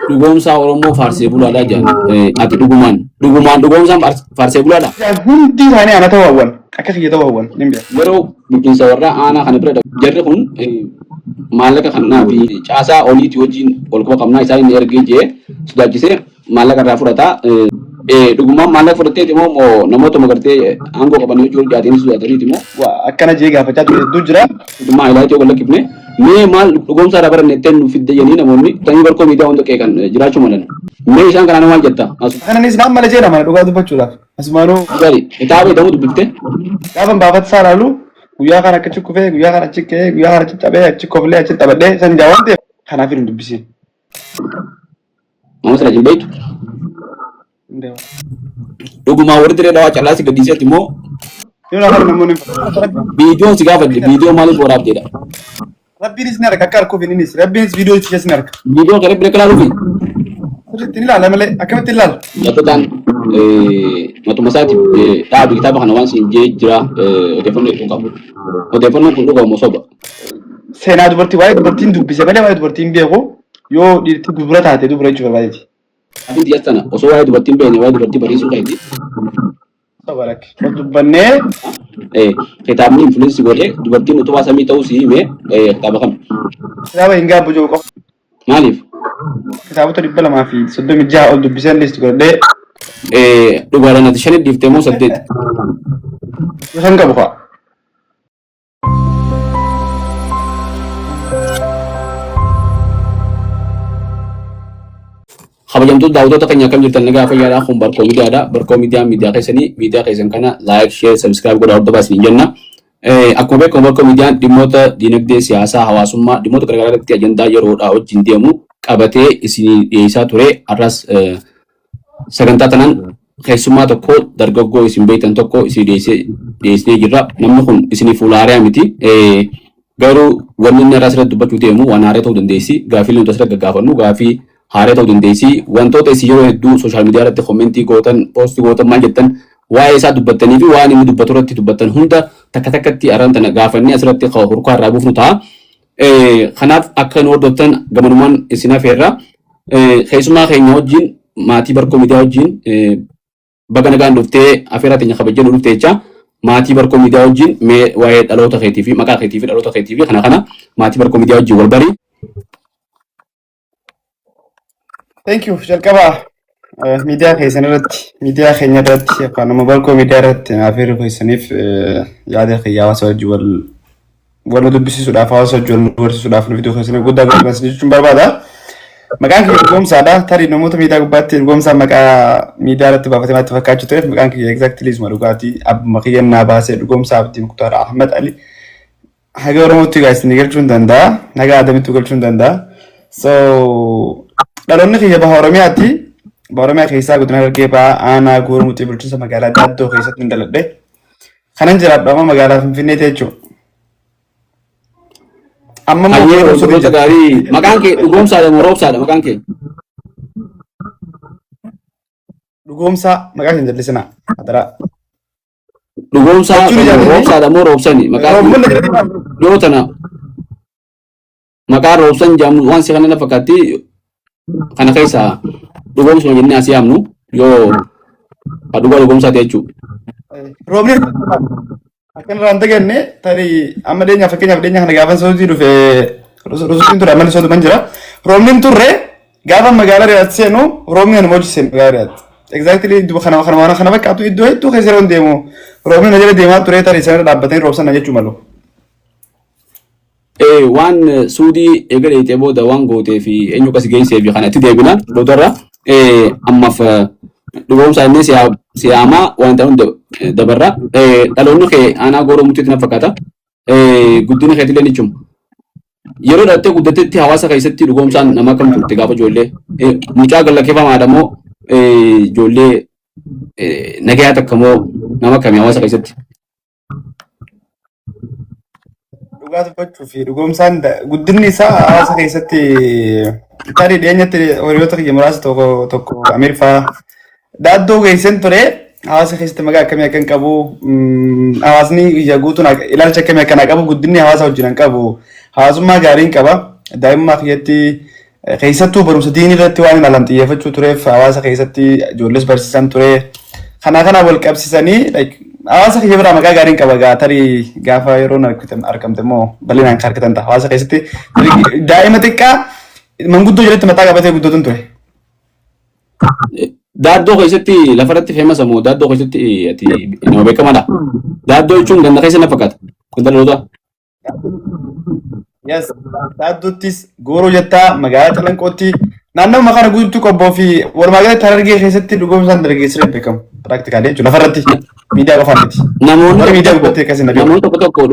Dhugoomsaa Oromoo faarsee bulaadhaa jedhan ati dhugoomsaan faarsee bulaadhaa. Hundi isaanii ana ta'uuwwan akka kiyya ta'uuwwan ni beeku. Yeroo bulchiinsa warraa aanaa kana bira jarri kun maallaqa kanaa fi caasaa oliitii wajjin ol quba qabnaa isaa inni ergee jee sodaachisee maallaqa irraa fudhataa. Dhugumaan maallaqa fudhatteeti moo namoota magartee aangoo qaban yoo jiru jaatanii sodaataniiti moo akkana jee gaafachaa ture hedduu jira. Dhugummaa ilaalcha wal lakkifne mee maal dhugoomsaa irraa baranne ittiin nuuf fidde jennii namoonni tanii barkoo miidiyaa wanta qeeqan jiraachuu malan. Mee isaan kanaan maal jetta? Kananis naan mala jedhama dhugaa dubbachuudhaaf. Asumaanuu gari kitaaba jedhamu dubbifte. Gaafa baafata laalu guyyaa kana achi kufee guyyaa kana achi ka'ee guyyaa kana achi cabee achi koflee achi taphadhee san jaawwan ta'e kanaaf hin dubbisiin. Nama sana jimbeetu. Dhugumaa warri diree dhawaa callaasi gaddiiseetti immoo. Viidiyoon si gaafadde viidiyoo maaliif waraabdeedha? Rabbiinis ni arga akka harkuuf innis rabbiinis viidiyoo itti keessa ni arga. Viidiyoo kana bira kalaaluufi. Sirriitti ni ilaala malee akkamitti ilaala? Jattotaan matuma isaatiif dhaabu kitaaba kana waan siin jee jira odeeffannoo hedduu qabu. Odeeffannoon kun dhugamu soba. Seenaa dubartii waa'ee dubartiin dubbise malee waa'ee dubartiin beeku yoo dhiirti dubara taate dubara jechuudha baay'eeti. Ati tiyastana osoo waa'ee dubartiin beekne waa'ee dubartii bariisuu qayti. Sabarak dubbannee kitaabni influensi godhee dubartiin utubaa samii ta'uu si himee kitaaba kam? Kitaaba hin gaabbu jiru qofa. Maaliif? Kitaabota 236 ol dubbiseen listi godhee dhugaadhaan ati shanii dhiiftee moo 8? San qabu fa'a. Kabajamtoota daawwattoota keenya akkam jirtan nagaa fayyaadhaa kun barkoo miidiyaadha. Barkoo miidiyaa keessanii miidiyaa keessan kana laayik sheer sabskiraayib godhaa hordofaa isin jenna. Akkuma beekamu barkoo miidiyaan dhimmoota dinagdee siyaasaa hawaasummaa dhimmoota garaagaraa irratti ajandaa yeroodhaa wajjin deemu qabatee isin dhiyeessaa ture. Arras sagantaa tanaan keessummaa tokko dargaggoo isin beektan tokko isin dhiyeessinee jirra. Namni kun isiniif fuulaariyaa miti. Garuu wanni inni arras irratti dubbachuu deemu waan haaraa ta'uu dandeessi. Gaafii nuti asirratti gaggaafannu gaafii haaraa ta'uu dandeessi. Wantoota isin yeroo hedduu sooshaal miidiyaa irratti koomentii gootan, poostii gootan maal jettan waa'ee isaa dubbattanii fi waan inni dubbatu irratti dubbattan hunda takka takkatti araan tana gaafannee asirratti hurkaa irraa buufnu ta'a. Kanaaf akka nu hordoftan gamanumaan isin hafeerra. Keessumaa keenya wajjin maatii barkoo miidiyaa wajjin baga nagaan dhuftee afeerraa teenya kabajjee nu dhufte jecha maatii barkoo miidiyaa wajjin mee waa'ee dhaloota keetii fi maqaa keetii fi dhaloota keetii fi kana maatii barkoo miidiyaa wajjin wal barii. Thank you. Jalqaba miidiyaa keessan irratti miidiyaa keenya irratti yookaan immoo barkoo miidiyaa irratti afeerri keessaniif yaada kiyyaa hawaasa wajjin wal dubbisiisuudhaaf hawaasa wajjin wal barsiisuudhaaf nu fiduu keessaniif guddaa gammachiisa jechuun barbaada. Maqaan kiyya dhugoomsaadha. Tarii namoota miidiyaa gubbaatti dhugoomsaan maqaa miidiyaa irratti baafatee maatti fakkaachuu tureef maqaan kiyya exactly isuma dhugaatii abbuma kiyyannaa baasee dhugoomsaa Abdii Muktaar Ahmad Ali. Haga Oromootti gaazexni galchuu hin danda'a. Nagaa Adamitti galchuu hin danda'a. So dhaloonni kiyya baha Oromiyaatti. Baha Oromiyaa keessaa godina Harargee bahaa aanaa Goormuuxii bulchiinsa magaalaa Daaddoo keessatti hin dhaladhe. Kanan jiraadhu amma magaalaa Finfinneeti jechuudha. Amma gosoota gaarii maqaan kee dhugoomsaadha moo roobsaadha maqaan kee? Dhugoomsaa maqaa hin jallisinaa. Adaraa. Dhugoomsaa roobsaadha moo roobsani maqaan yoo tana maqaan roobsan jedhamu waan si kana na fakkaatti kana keessa dhugoomsuma jennee asii yaamnu yoo dhugaa dhugoomsaa ta'e jechuudha. Roobni akkan irraan dhageenye tarii amma dheenyaaf fakkeenyaaf dheenya kana gaafa soosii dhufe rusuutiin ture ammallee sootuman jira. Roobni turre gaafa magaalaa Riyaad seenu roobni nama hojii magaalaa Riyaad. Exactly kana fakkaatu iddoo hedduu keessa yeroo deemu roobni na jala deemaa ture tarii sana dhaabbatanii roobsan jechuu malu. Waan suudii eegalee booda waan gootee fi eenyu kas geessee fi kanatti deebina dootarra ammaaf dhugoomsaa inni siyaamaa waan ta'uun dabarra. Dhaloonni kee aanaa Goormuutti na fakkaata. Guddina keetillee ni cimu. Yeroo dhattee guddatetti hawaasa keessatti dhugoomsaan nama kam turte gaafa ijoollee mucaa gallakkeeffamaadha moo ijoollee nagayaa takka moo nama kamii hawaasa keessatti? Dhugaa dubbachuu fi dhugoomsaan guddinni isaa hawaasa keessatti tarii dhiyeenyatti hiriyoota kiyya muraasa tokko Ameerikaa Daaddoo geessan ture hawaasa keessatti maqaa akkamii akkan qabu hawaasni biyya guutuun ilaalcha akkamii akkanaa qabu guddinni hawaasa wajjin qabu hawaasummaa gaariin qaba daa'imummaa kiyyatti keessattuu barumsa diinii irratti waan alam xiyyeeffachuu tureef hawaasa keessatti ijoolles barsiisan ture. Kana wal qabsiisanii hawaasa kiyya biraa maqaa gaariin qaba tarii gaafa yeroo argamte immoo bal'inaan harkitan ta'a. Hawaasa keessatti daa'ima xiqqaa manguddoo jalatti mataa qabatee guddootuun ture. Daaddoo keessatti lafarratti feemasa moo daaddoo keessatti ati nama beekamaadha. Daaddoo jechuun ganda keessa na fakkaata. Ganda dhaloota. Yes, daaddottis gooroo jettaa magaalaa Calanqootti naannoo makaana guutuu qobboo fi walumaa galatti Harargee keessatti dhugoomsaan dargaggeessirra beekamu. Piraaktikaali jechuudha lafarratti miidiyaa qofaan miti. Namoonni tokko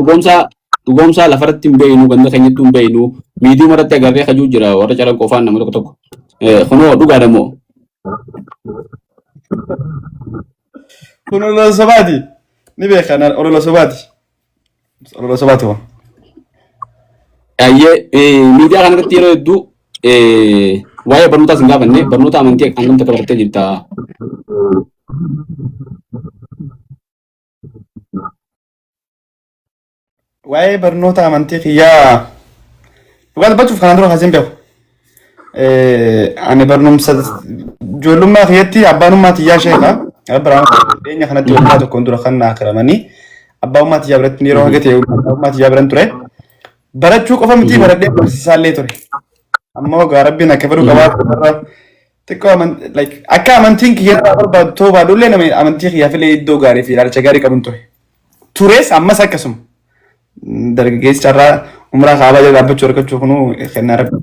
dhugoomsaa lafarratti hin beeknu ganda keenyatti hin beeknu miidiyuma irratti agarree hajuu jira warra Calanqoo faan nama tokko. Kunoo dhugaadha moo? Kun olola sobaati. Ni beekan olola sobaati. Olola sobaati waan. Miidiyaa kanarratti yeroo hedduu waa'ee barnootaas hin gaafanne barnoota amantii hangam takka barattee jirta. Waa'ee barnoota amantii kiyyaa dhugaa dubbachuuf kanaan dura kaaseen beeku. Ani barnoomsa ijoollummaa kiyyatti abbaanummaa tiyyaa sheeka. Biraan dhiyeenya kanatti waggaa tokkoon dura kan naakiramanii abbaanummaa tiyyaa biratti yeroo hagate abbaanummaa tiyyaa biran ture. Barachuu qofa miti baradhee barsiisaallee ture. Ammoo rabbiin akka fedhu qabaatu xiqqoo akka amantiin kiyyaa barbaadu ta'uu baadullee nama amantii kiyyaa filee iddoo gaarii fi ilaalcha gaarii qabun ture. Tures ammas akkasuma. Dargaggeessi carraa umraa kaabaa jala dhaabbachuu argachuu kunuu kennaa rabbi.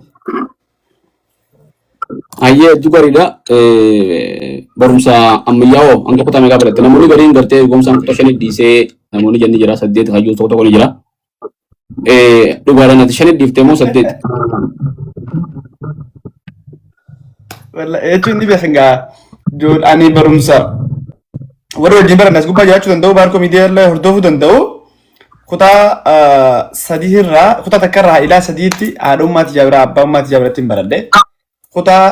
Ayyee dugariidha barumsa ammayyaa'oo hanga kutaa meeqaa baratte namoonni gariin gartee dhugoomsaan kutaa shanii dhiisee namoonni janni jira 8 hayyuu tokko ni jira. Dhugaadhaan ati shanii dhiiftee moo 8? Jechuun ni beekangaa ani barumsa warra wajjin baran as gubbaa jiraachuu danda'u baarkoo miidiyaa illee hordofuu danda'u kutaa 3 irraa kutaa takka irraa ilaa 3tti haadhummaa tiyyaa biraa abbaa tiyyaa biratti hin baradhe. Kutaa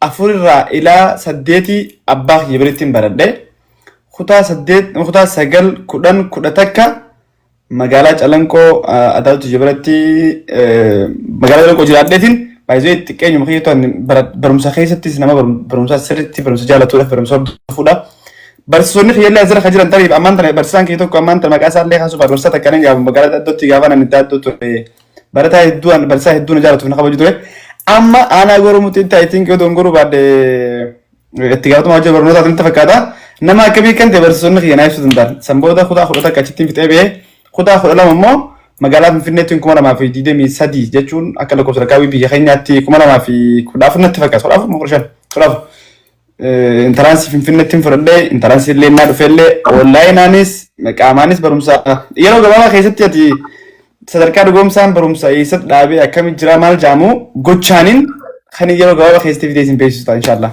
4 irraa ilaa 8 abbaa kiyya biratti hin baradhe. Kutaa 9 10 11 magaalaa Calanqoo Adaatu Jibiratti magaalaa Calanqoo jiraadheetiin baay'ee xiqqeenyuma kiyyattoon barumsa keessattis nama barumsa sirriitti barumsa jaalatuudhaaf barumsa fuudhaaf barsiisonni kiyyallee asirra kan jiran tariif ammaan tana barsiisaan kiyya tokko ammaan tana maqaa isaallee kaasuuf barumsa takka nan gaafa magaalaa Addootti gaafa nan itti Addoo ture barataa hedduun barsiisaa hedduun jaalatuuf na kabaju ture amma aanaa gormutti itti ayitiin kiyya dongoruu baadde itti gaafatuma hojii barnootaa itti fakkaata nama akka beekan ta'e barsiisonni kiyya naayibsuu danda'an sanboota kutaa 10 achitti fixee ba'ee kutaa 12 immoo magaalaa Finfinneetti 2023 jechuun akka lakkoofsa lakkaawii biyya keenyaatti 2014 natti fakkaata. 14 intaraansii Finfinneetti fudhadhee intaraansii illee naa dhufeellee onlaayinaanis qaamaanis barumsa yeroo gabaabaa keessatti ati sadarkaa dhugoomsaan barumsa eessatti dhaabee akkamitti jira maal jaamu gochaaniin kan yeroo gabaabaa keessatti fidee isin beeksisu ta'a inshaallah.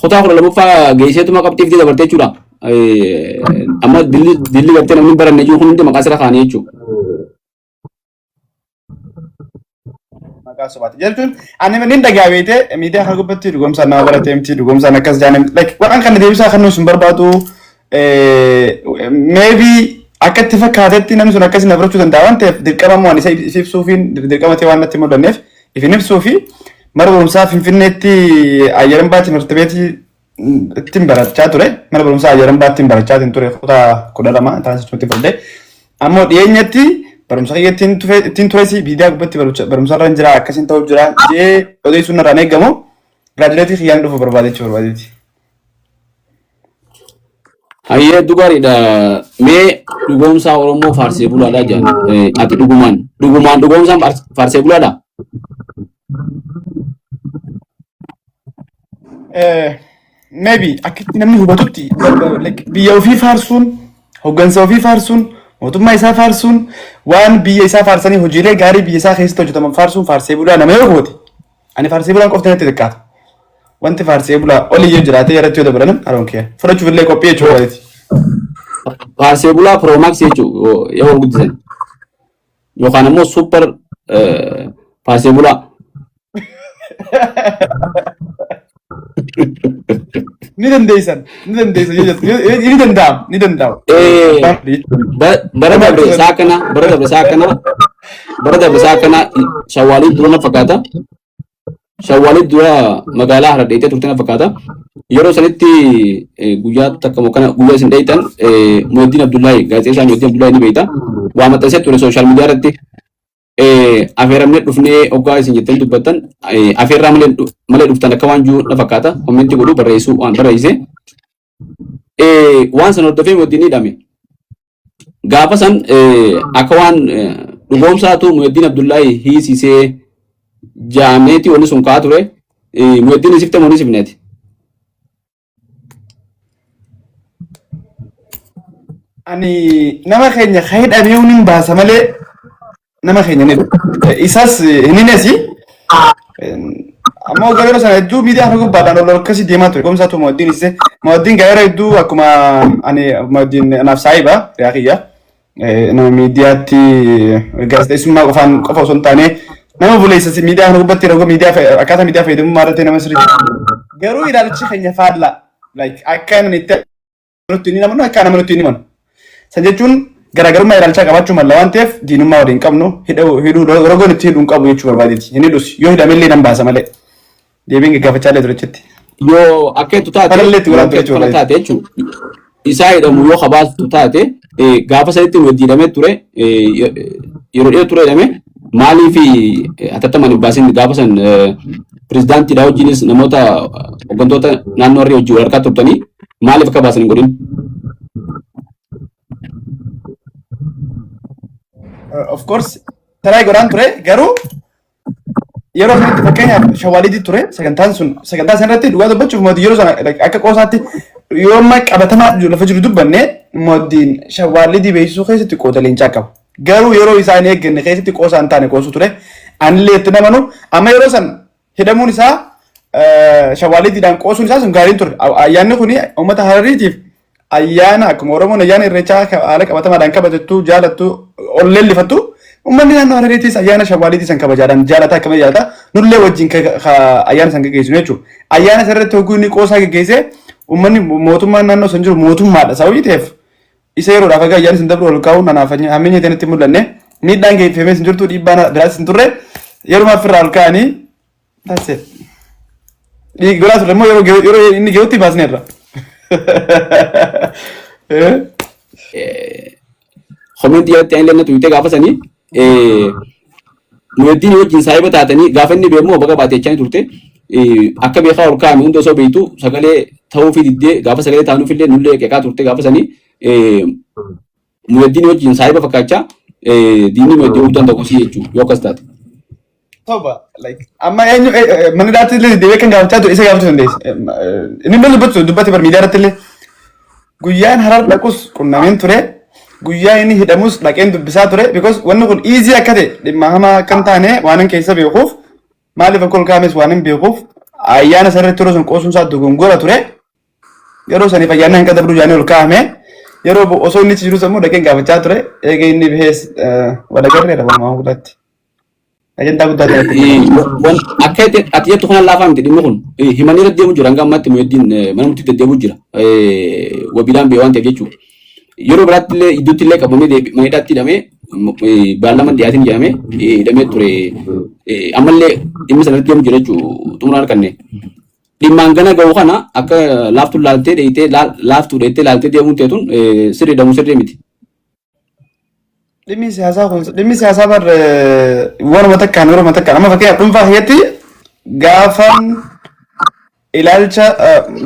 Kutaa 12ffaa geesseetuma qabxiif dabartee jechuudha. Amma dilli gartee namni baranne jiru hundi maqaa sira kaanii jechuudha. Maqaa sobaati jechuun ani manni dhagaawete miidiyaa kana gubbatti dhugoomsaan nama baratee miti dhugoomsaan akkas jaanem waan kana deebisaa kan nuyi sun barbaadu maybe akka itti fakkaatetti namni sun akkasii na barachuu danda'a waan ta'eef dirqama moo isa ibsuufiin dirqama ta'e waan natti mul'anneef ifin ibsuufi mara barumsaa Finfinneetti ayyaran baatti mirtabeetii ittiin barachaa ture mana barumsaa ayyaran baatti barachaa ture kutaa 12 taasisuutti fudhadhe ammoo dhiyeenyatti barumsa ittiin turesi miidiyaa gubbatti barumsa irra jira akkasiin ta'uu jira jee odeessuun irraan eegamu giraajuleetii kiyyaan dhufu barbaadeechuu barbaadeeti. Ayyee dhugaadha mee dhugoomsaa Oromoo faarsee bulaadhaa jedhan ati dhugoomsaan faarsee bulaadhaa? Maybe akkatti namni hubatutti biyya ofii faarsuun hoggansa ofii faarsuun mootummaa isaa faarsuun waan biyya isaa faarsanii hojiilee gaarii biyya isaa keessatti hojjetaman faarsuun faarsee bulaa nama yoo hubate ani faarsee bulaan qofti natti xiqqaata wanti faarsee bulaa olii jiraatee irratti yoo dabalan aronkee fudhachuuf illee qophii jechuudha waanti. Faarsee bulaa Pro Max jechuudha yoo guddisan yookaan immoo Super faarsee bulaa. Ni dandeessan ni danda'am. Bara dabre saa kana shawwaalii durana fakkaata shawwaalii dura magaalaa Harar dheeyitee turte na fakkaata. Yeroo sanitti guyyaa takka kana guyyaa isin dheeyitan Muhyiddin Abdullahi gaazexeessaa Muhyiddin Abdullahi ni beekta. Waa maxxansee ture sooshaal miidiyaa irratti afeeramnee dhufnee hoggaa isin jettanii dubbattan afeerraa malee dhuftan akka waan jiru na fakkaata. Kommentii godhuu barreessuu waan barreessee waan san hordofee Muhyiddin hidhame. Gaafa san akka waan dhugoomsaatu Muhyiddin Abdullahi hiisisee jaameeti wanni sun kaa ture. Muhyiddin isifte moo isifneeti? Ani nama keenya hidhamee hin baasa malee nama keenya ni isas hininesi amma garuu sana hedduu miidiyaa kana gubbaadhaan ol akkasii deemaa ture komsaatu Muhyiddin isse Muhyiddin gaara hedduu akkuma ani Muhyiddin anaaf saahiba yaaqiyya nama miidiyaatti gaazexeessummaa qofa osoo hin taane nama buleessa miidiyaa kana gubbatti yeroo miidiyaa akkaataa miidiyaa fayyadamummaa irratti nama sirrii garuu ilaalchi keenya faallaa like akka inni itti nutti ni namanu akka nama nutti ni manu san jechuun garaagarummaa ilaalchaa qabaachuu malla waan ta'eef diinummaa waliin qabnu hidhuu rogoon itti hidhuun qabu jechuu barbaadeeti hin hidhus yoo hidhamellee nan baasa malee deebiin gaggaafachaa illee turechetti yoo akka hedduu taate jechuun isaa hidhamu yoo qabaatu taate gaafa sanitti wajji hidhamee ture yeroo dhiyoo ture hidhame maaliif atattamaan hin baasin gaafa san pirezidaantiidhaa wajjinis namoota hooggantoota naannoo irree wajjin wal harkaa turtanii maaliif akka baasan hin godhin? Of course, taraa godhaan ture garuu yeroo sanatti fakkeenyaaf shawwaalidii ture sagantaa sanarratti dhugaa dubbachuuf mootii yeroo sana akka qoosaatti yoo amma qabatamaa lafa jiru dubbanne mootiin shawwaalidii beeksisuu keessatti qooda leencaa qaba. Garuu yeroo isaan eegganne keessatti qoosaa hin taane qoosu ture anillee itti namanu amma yeroo san hidhamuun isaa shawwaalidiidhaan qoosuun isaa sun gaariin ture. Ayyaanni kuni uummata Harariitiif ayyaana akkuma Oromoon ayyaana irreechaa haala qabatamaadhaan kabatattu jaalattu ol leellifattu ummanni naannoo Harariitis ayyaana shawwaaliitii san kabajaadhaan jaalataa akkama jaalata nullee wajjin ayyaana san gaggeessinu jechuudha. Ayyaana sanarratti hogguu inni qoosaa gaggeessee ummanni mootummaan naannoo san jiru mootummaadha sababii ta'eef isa yeroodhaaf akka ayyaana san dabru ol kaa'uun anaaf hammeenya ittiin mul'anne miidhaan geeffamee sin jirtu dhiibbaan biraas sin turre yeruma ofirraa ol kaa'anii taasise. Dhiibbaa turre immoo yeroo inni geewutti baasneerra. Komentii irratti ani illee tuwitee gaafa sanii Muhyiddin wajjin saahiba taatanii gaafa inni beekamu bakka baatechaa turte akka beekaa ol kaa'ame hunda osoo beektu sagalee ta'uu fi diddee gaafa sagalee taanuuf illee nullee qeeqaa turte gaafa sanii Muhyiddin wajjin saahiba fakkaachaa diinni Muhyiddin hojjetan tokkosii jechuudha yoo akkas taate. Toba like amma eenyu mana daatti illee deebi'ee kan gaafachaa ture isa gaafachuu dandeessa. Inni illee dubbate bar miidiyaa irratti illee guyyaan Harar dhaqus qunnameen ture. Guyyaa inni hidhamus dhaqeen dubbisaa ture because wanni kun easy akka ta'e dhimma hamaa akka hin taane waan keessa beekuuf maaliif akka ol kaa'ames waan hin beekuuf ayyaana sararratti yeroo sun qoosuun isaa dogongora ture yeroo saniif ayyaana hin qadabdu jaanii ol kaa'ame yeroo osoo inni jirus immoo dhaqeen gaafachaa ture eega inni bihees wadagarreedha walumaa guddaatti. Ajandaa guddaa ta'e. Akka ati jettu kana laafaa miti dhimmi kun himanii irra deemu jira hanga ammatti Muhyiddin mana murtii deddeebi'u jira wabiidhaan bee waan ta'eef jechuudha. Yeroo biraatti illee iddootti illee qabamee maneedhaatti hidhamee baalaman dhiyaatiin jedhamee hidhamee ture ammallee dhimmi sanatti deemu jira jechuudha xumuraan kanneen. Dhimmaan gana ga'u kana akka laaftuu laaltee dheeyitee laaftuu dheeyitee laaltee deemuun teetuun sirrii damuu sirrii miti. Dhimmi siyaasaa bar warra takkaan amma fakkeenyaaf dhuunfaa keessatti gaafan ilaalcha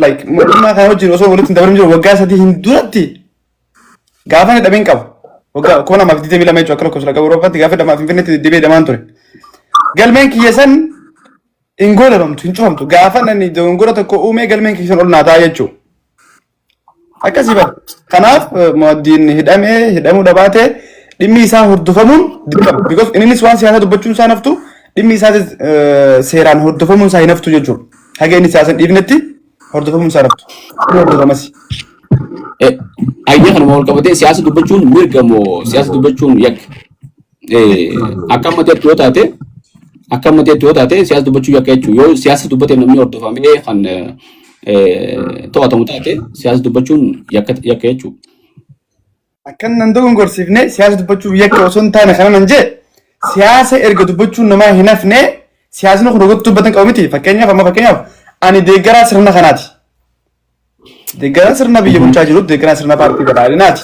like mootummaa kana wajjin osoo walitti hin dabalin jiru waggaa 3 hin duratti gaafan hidhameen qabu. Waggaa 2022 jechuudha akka lakkoofsa qabu Awuroopaatti gaafa hidhamaa Finfinneetti deddeebi'ee hidhamaan ture. Galmeen kiyya san hin goolabamtu hin cufamtu gaafa inni dogongora tokko uumee galmeen kiyya san ol naataa jechuudha. Akkasii bara kanaaf Muhyiddin hidhamuu dhabaatee dhimmi isaa hordofamuun dirqama because innis waan siyaasaa dubbachuun isaa naftu dhimmi isaa seeraan hordofamuun isaa hin naftu jechuudha. Haga inni siyaasan dhiifnetti hordofamuun isaa naftu. Hordofamas. Ayyaa kanuma wal qabatee siyaasa dubbachuun mirga moo siyaasa dubbachuun yakka? Akka ammateetti yoo taate siyaasa dubbachuu yakka jechuudha. Yoo siyaasa dubbatee namni hordofamee kan to'atamu taate siyaasa dubbachuun yakka jechuudha. Akkan nan dogongorsiifne siyaasa dubbachuuf yakka osoo hin taane kana nan jee siyaasa erga dubbachuun namaa hin hafne siyaasni kun dubbatan qabu miti fakkeenyaaf ani deeggaraa sirna kanaati. Deeggaraa sirna biyya bulchaa jiru deeggaraa sirna paartii badhaadhinaati.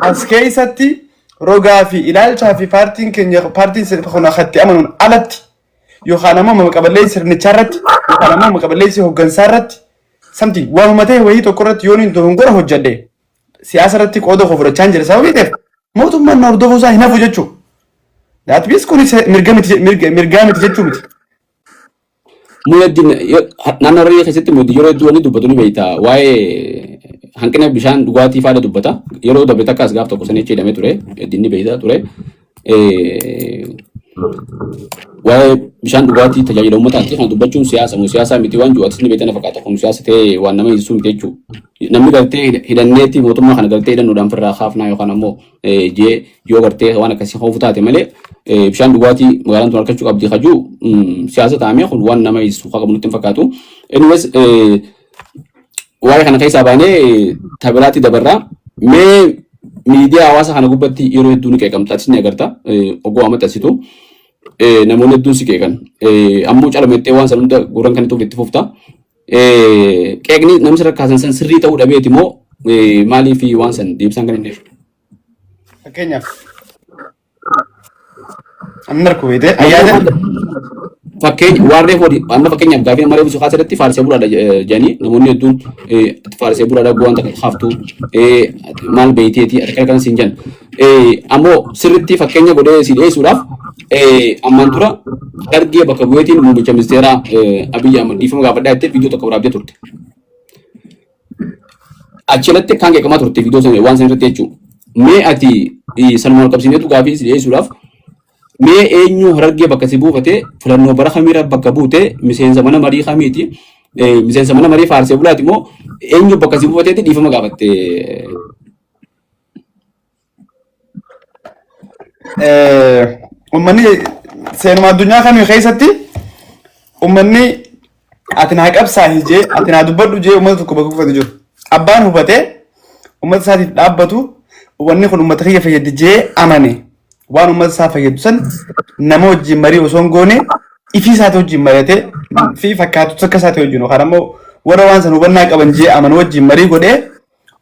As keessatti rogaa fi ilaalchaa fi paartiin kun akkatti amanuun alatti yookaan ammoo maqaballee sirnichaa irratti yookaan ammoo maqaballee hooggansaa irratti samti waamuma ta'e wayii tokko irratti yoon hin dogongora hojjedhe siyaasa irratti qooda koo fudhachaa hin jira sababii ta'eef mootummaan na hordofuu isaa hin hafu jechuudha. Daatbiis kun mirgaa miti jechuu miti. Muyaddin naannoo Harargee keessatti mootii yeroo hedduu wanni dubbatu ni beekta waa'ee hanqina bishaan dhugaatii faana dubbata yeroo dabalata akkas gaaf tokko sanii jedhamee ture dinni beekta ture waa'ee bishaan dhugaatii tajaajila uummataatti kan dubbachuun siyaasa miti waan ju'atis ni beektan fakkaata kun siyaasa ta'e waan nama ibsu miti jechuudha. Namni gartee hidhanneetti mootummaa kana gartee hidhannuudhaan firraa kaafnaa yookaan ammoo yoo gartee waan akkasii hoofu taate malee bishaan dhugaatii magaalaan tun argachuu qabdi kajuu siyaasa ta'amee kun waan nama ibsu qabu nutti hin fakkaatu. Anyways waa'ee kana keessaa baanee tabiraatti dabarraa mee miidiyaa hawaasa kana gubbatti yeroo hedduu ni qeeqamtaati ni agarta ogoo amaxasitu namoonni hedduun si qeeqan ammoo calamettee waan san hunda gurran kan itti fufta. Qeeqni namni sirra kaasan san sirrii ta'uu dhabeeti moo maaliif waan san deebisaan kan hin deebisu? Fakkeenyaaf amma harka weete ayyaada warree horii amma fakkeenyaaf gaafii nama reebisu kaasa irratti faarsee buraadha jedhanii namoonni hedduun faarsee buraadha waan takka haftu maal beeyteeti akka kan siin jedhan ammoo sirritti fakkeenya godhee si dhiyeessuudhaaf ammaan dura dargee bakka bu'eetiin muummicha ministeeraa Abiyyi Ahmad dhiifama gaafadhaa jettee viidiyoo tokko waraabdee turte. Achirratti kan qeeqamaa turte viidiyoo sana waan sana irratti jechuudha. Mee ati Salmaan Alqabsiineetu gaafii si dhiyeessuudhaaf mee eenyu Harargee bakka si buufatee filannoo bara kamiira bakka buutee miseensa mana marii kamiiti miseensa mana marii faarsee bulaati moo eenyu bakka si buufateeti dhiifama gaafatte? Uummanni seenuma addunyaa kamii keessatti uummanni ati naa qabsaa'ii jee ati naa dubbadhu jee uummata tokko bakka buufate jiru. Abbaan hubatee uummata isaatiif dhaabbatu wanni kun uummata kiyya fayyaddi jee amane waan uummata isaa fayyadu san nama wajjin marii osoo hin goone ifii isaati wajjin mari'atee fi fakkaatu akka isaati wajjin yookaan ammoo warra waan san hubannaa qaban jee amanu wajjin marii godhee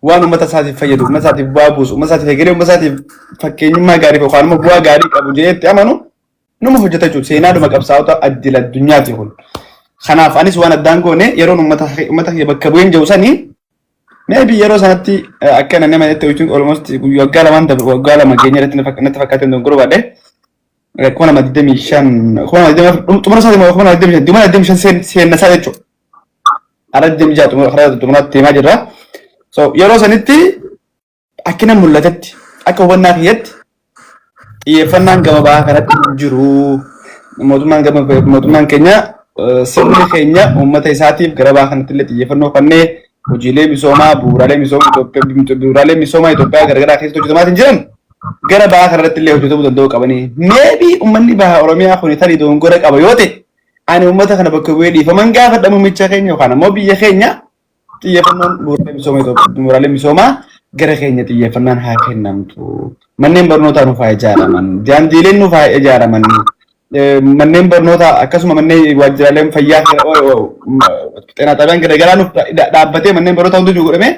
waan uummata isaatiif fayyadu uummata isaatiif bu'aa buusu uummata isaatiif egeree uummata isaatiif fakkeenyummaa gaarii yookaan ammoo bu'aa gaarii qabu jeetti amanu nama hojjeta jechuudha. Seenaadhuma qabsaa'ota addila addunyaati kun. Kanaaf anis waan addaan goone yeroon uummata kiyya bakka bu'een jiru sanii maybe yeroo sanatti akka nama itti hojjechuun almost waggaa lama keenya irratti natti fakkaatee dongoroo baadhee kuma nama 25 xumura isaati kuma nama 25 seennasaa jechuudha. Ara 26 xumuraatti deemaa jirra. So yeroo sanitti akkina mul'atetti akka hubannaa kiyyatti xiyyeeffannaan gama ba'aa kanatti jiru mootummaan keenya sirni keenya uummata isaatiif gara ba'aa kanatti illee xiyyeeffannoo kannee hojiilee misoomaa bu'uuraalee misoomaa Itoophiyaa garagaraa keessatti hojjetamaa jiran gara ba'aa kanarratti illee hojjetamuu danda'u qabanii maybe uummanni baha Oromiyaa kun tarii dogongora qaba yoo ta'e ani uummata kana bakka bu'ee dhiifaman gaafadha muummicha keenya yookaan ammoo biyya keenya xiyyeeffannoon bu'uuraalee misoomaa gara keenya xiyyeeffannaan haa kennamtu. Manneen barnootaa nuuf haa ijaaraman, daandiileen nuuf haa ijaaraman, manneen barnootaa akkasuma manneen waajjiraaleen fayyaa xeenaa xaabiyaan garagaraa nuuf dhaabbatee manneen barnootaa hundi godhame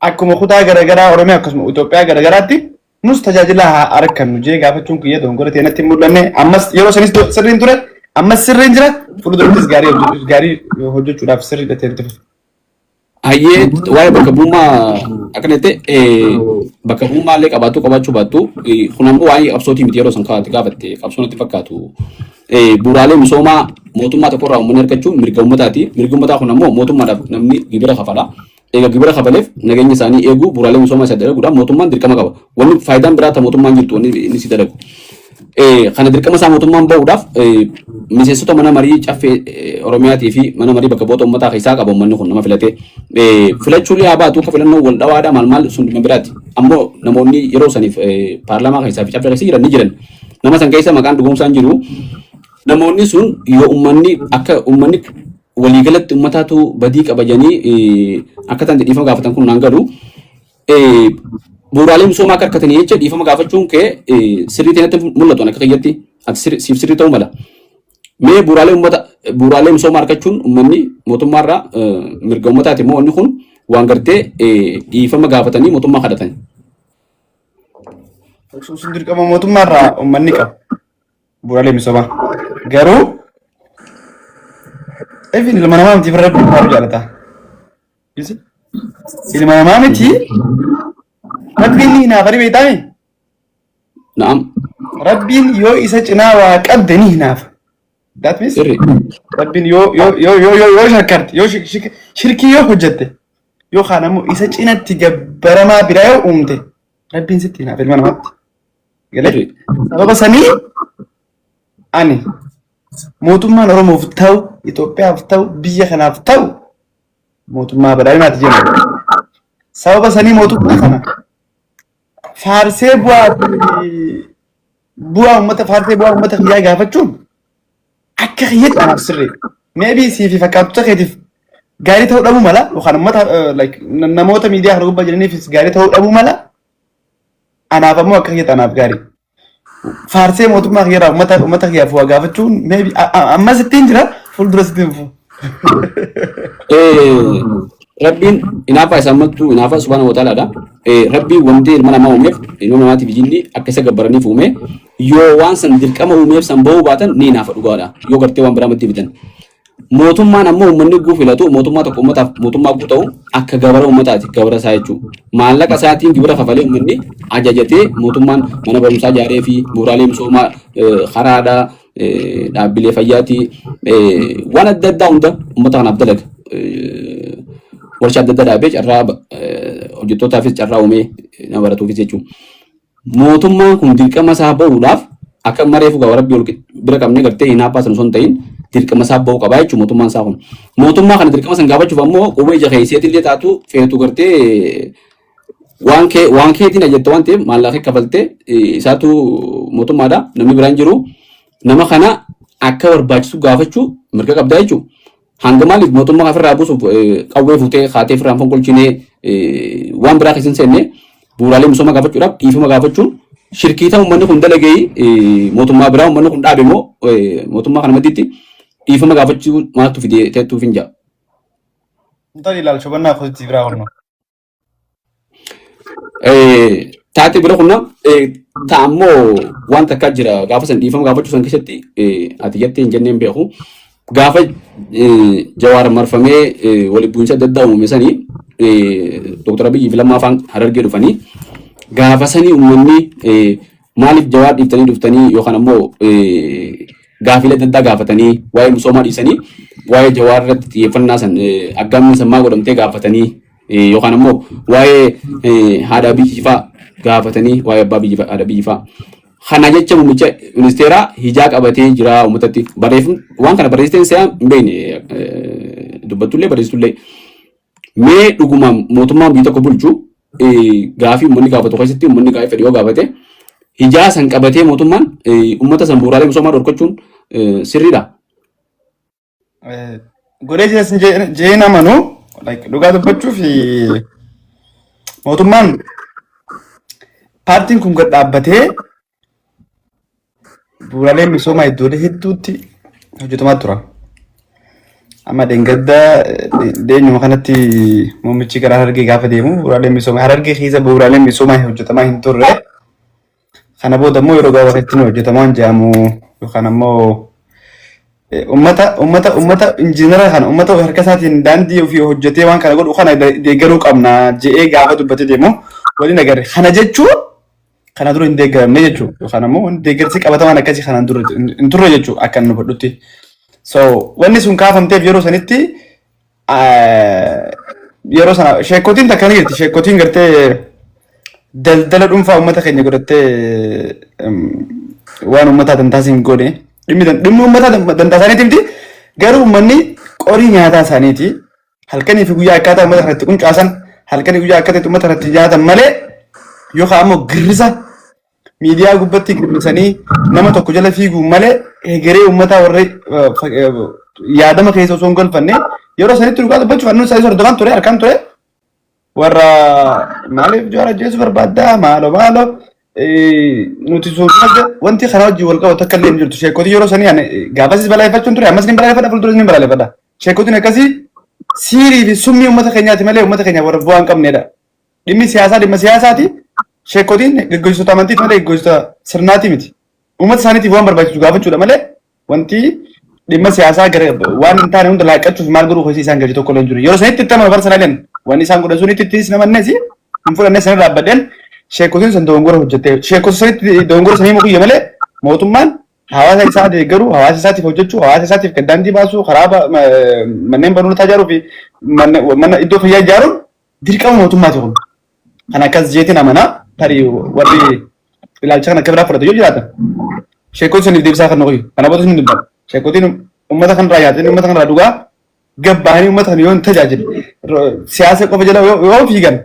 akkuma kutaa garagaraa Oromiyaa akkasuma Itoophiyaa garagaraatti nus tajaajila haa argannu jee gaafachuun kiyya dogongora ta'e natti mul'anne ammas yeroo sanis sirriin ture ammas sirriin jira fuuldurattis gaarii hojjechuudhaaf sirriidha ta'e. Hayyee waa'ee bakka bu'ummaa akkana ta'e bakka bu'ummaallee qabaachuu baattu kun ammoo waa'ee qabsootii miti yeroo san gaafatte qabsoon itti fakkaatu bu'uuraalee misoomaa mootummaa tokkorraa uummanni argachuun mirga uummataati. Mirga uummataa kun ammoo mootummaadhaaf namni gibira kafala. Egaa gibira kafaleef nageenya isaanii eeguu bu'uuraalee misoomaa isa dalaguudhaan mootummaan dirqama qaba. Wanni faayidaan biraa mootummaan jirtu wanni inni si dalagu. Kana dirqama isaa mootummaan bahuudhaaf miseensota mana marii caffee Oromiyaatii fi mana marii bakka bu'oota uummataa keessaa qaba uummanni kun nama filatee filachuulee haa baatu akka filannoo wal dhawaadhaa maal sun dhimma biraati. Ammoo namoonni yeroo saniif paarlaamaa keessaa fi caffee keessa jiran ni jiran. Nama san keessa maqaan dhugoomsaan jiru. Namoonni sun yoo uummanni akka uummanni waliigalatti uummataatu badii qabajanii akka tan dhiifama gaafatan kun naan galu. Bu'uuraalee misoomaa akka harkatanii jecha dhiifama gaafachuun kee sirrii ta'e natti mul'atu akka kiyyatti siif sirrii ta'uu mala. Mee bu'uuraalee misoomaa argachuun uummanni mootummaarraa mirga uummataati immoo inni kun waan gartee dhiifama gaafatanii mootummaa kadhatan. Sun dirqama mootummaarraa uummanni qaba bu'uuraalee misoomaa. Garuu ilma namaa miti irra dubbifaaru jaalata. Ilma namaa miti rabbiin ni hinaaf ari beektaami. Naam. Rabbiin yoo isa cinaa waa qabde ni hinaaf. That means rabbiin yoo shakkarte yoo shirkii yoo hojjette yookaan ammoo isa cinatti gabbaramaa biraa yoo uumte rabbiin sitti hinaaf ilma namaatti. Galee sababa sanii ani mootummaan Oromoof ta'u Itoophiyaaf ta'u biyya kanaaf ta'u mootummaa badhaadhinaati jenna. Sababa sanii mootummaa kana faarsee bu'aa uummata kiyyaa gaafachuun akka kiyyaatti anaaf sirrii. Maybe siifi fakkaatota keetiif gaarii ta'uu dhabuu mala yookaan uummata namoota miidiyaa kana gubbaa jiraniifis gaarii ta'uu dhabuu mala anaaf ammoo akka kiyyaatti anaaf gaarii. Faarsee mootummaa kiyyaa uummata kiyyaaf waa gaafachuun maybe ammas ittiin jira fuuldura ittiin fufu. Rabbiin inaafa isaan mattuu inaafa subhaanahu wa ta'aalaadha. Rabbiin wanti ilma namaa uumeef ilma namaatiif jinni akka isa gabbaraniif uume yoo waan san dirqama uumeef san bahuu baatan ni inaafa dhugaadha. Yoo gartee waan biraa matti bitan. Mootummaan ammoo uummanni guu filatu mootummaa tokko uummataaf mootummaa guu ta'u akka gabara uummataati gabara isaa jechuudha. Maallaqa isaatiin gibira kafalee uummanni ajajatee mootummaan mana barumsaa ijaaree fi bu'uuraalee misoomaa karaadhaa dhaabbilee fayyaatii waan adda addaa hunda uummata kanaaf dalaga. Warshaa adda addaa dhaabee carraa hojjettootaafis carraa uumee nama baratuufis jechuudha. Mootummaan kun dirqama isaa bahuudhaaf akka mareefu gaafa rabbii bira qabnee gartee hin haabbaasan osoo hin ta'in dirqama isaa bahuu qabaa jechuudha mootummaan isaa kun. Mootummaa kana dirqama san gaafachuuf ammoo qubee ija keessatillee taatu feetu gartee waan keetiin ajjette waan ta'eef maallaqa kafaltee isaatu mootummaadha namni biraan jiru nama kana akka barbaachisu gaafachuu mirga qabdaa jechuudha. Hanga maaliif mootummaa ofirraa buusuuf qawwee fuutee haatee ofirraan fonqolchinee waan biraa keessa hin seenne bu'uuraalee misoomaa gaafachuudhaaf dhiifama gaafachuun shirkii ta'uu uummanni kun dalagee mootummaa biraa uummanni kun dhaabe immoo mootummaa kana maddiitti dhiifama gaafachuu maaltu fidee teettuuf hin jaa. Intalli ilaalcha bannaa akkasitti biraa horma. Taatee bira kunna ta'ammoo waan takkaa jira gaafa san dhiifama gaafachuu san keessatti ati jettee hin jenneen beeku. Gaafa Jawaar marfamee walitti bu'iinsa adda addaa uumame sanii Dr. Abiyyi fi Lammaa Afaan Harargee dhufanii gaafa sanii uummanni maaliif Jawaar dhiiftanii dhuftanii yookaan ammoo gaafilee adda addaa gaafatanii waa'ee misoomaa dhiisanii waa'ee Jawaar irratti xiyyeeffannaa san aggaamni sammaa godhamtee gaafatanii yookaan ammoo waa'ee haadha biyyi fa'aa gaafatanii waa'ee abbaa biyyi fa'aa haadha biyyi fa'aa. Kana jecha muummicha ministeeraa hijaa qabatee jira uummatatti barreeffam waan kana barreessiteen se'aa hin beekne dubbattullee barreessitullee mee dhuguma mootummaan biyya tokko bulchu gaafii uummanni gaafatu keessatti uummanni gaafii fedhii yoo gaafate hijaa san qabatee mootummaan uummata san bu'uuraalee misoomaa dhorkachuun sirriidha. Godhee jeen amanuu dhugaa dubbachuuf mootummaan paartiin kun gad dhaabbatee bu'uuraalee misoomaa iddoolee hedduutti hojjetamaa tura. Amma deenyuma kanatti muummichi gara Harargee gaafa deemu bu'uuraalee misoomaa Harargee keessa bu'uuraalee misoomaa hojjetamaa hin turre. Kana booda immoo yeroo gabaabaa ittiin hojjetamaa hin jedhamu yookaan ammoo uummata injiinara kana uummata harka isaatiin daandii ofii hojjetee waan kana godhu kana deeggaruu qabna jedhee gaafa dubbatee deemu waliin agarre. Kana jechuun kana dura hin deeggaramne jechuudha yookaan ammoo deeggarsi qabatamaan akkasii kanaan dura hin turre jechuudha akka nu godhutti. So wanni sun kaafamteef yeroo sanitti yeroo sana sheekotiin takka ni jirti sheekotiin gartee daldala dhuunfaa uummata keenya godhattee waan uummataa dantaasiin godhe dhimmi uummataa dantaasaaniitiimti garuu uummanni qorii nyaataa isaaniiti halkanii fi guyyaa akkaataa uummata irratti quncaasan halkanii guyyaa akkaataa uummata irratti nyaatan malee yookaan ammoo girrisa miidiyaa gubbatti girrisanii nama tokko jala fiiguu malee egeree uummataa warra yaadama keessa osoo hin galfanne yeroo sanitti dhugaa dubbachuuf annuun isaa hordomaan ture harkaan ture warra maaliif Jawaar ajjeesuu barbaaddaa maalo nuti suuqii wanti karaa hojii wal qabatu akka illee hin jirtu sheekotii yeroo sanii gaafas balaaleffachuun ture ammas ni balaaleffadha fuulduras ni balaaleffadha sheekotiin akkasii siirii fi summii uummata keenyaati malee uummata keenya warra bu'aa hin qabnedha dhimmi siyaasaati sheekotiin gaggeessitoota amantiiti malee gaggeessitoota sirnaati miti uummata isaaniitiif waan barbaachisu gaafachuudha malee wanti dhimma siyaasaa gara waan hin taane hunda laaqachuuf maal godhuu hojii isaan galchi tokko illee hin jiru yeroo sanitti itti amma barsanaaleen waan isaan godhan sunitti itti namanneesi hin fudhannee sanirra dhaabbadeen sheekotiin san dogongora hojjette sheekota sanitti dogongora sanii mukuyya malee mootummaan hawaasa isaa deeggaruu hawaasa isaatiif hojjechuu hawaasa isaatiif daandii baasuu karaa manneen barnootaa ijaaruu fi mana iddoo fayyaa ijaaruun dirqama mootummaati kun kan akkas jeetiin amanaa tarii warri ilaalcha kan akka biraa fudhatu yoo jiraatan sheekota saniif deebisaa kan nuquyyu kana booda sun dubbata sheekotiin uummata kanarraa yaadanii uummata kanarraa dhugaa gabbaanii uummata kan yoo hin tajaajile siyaasa qofa jala yoo fiigan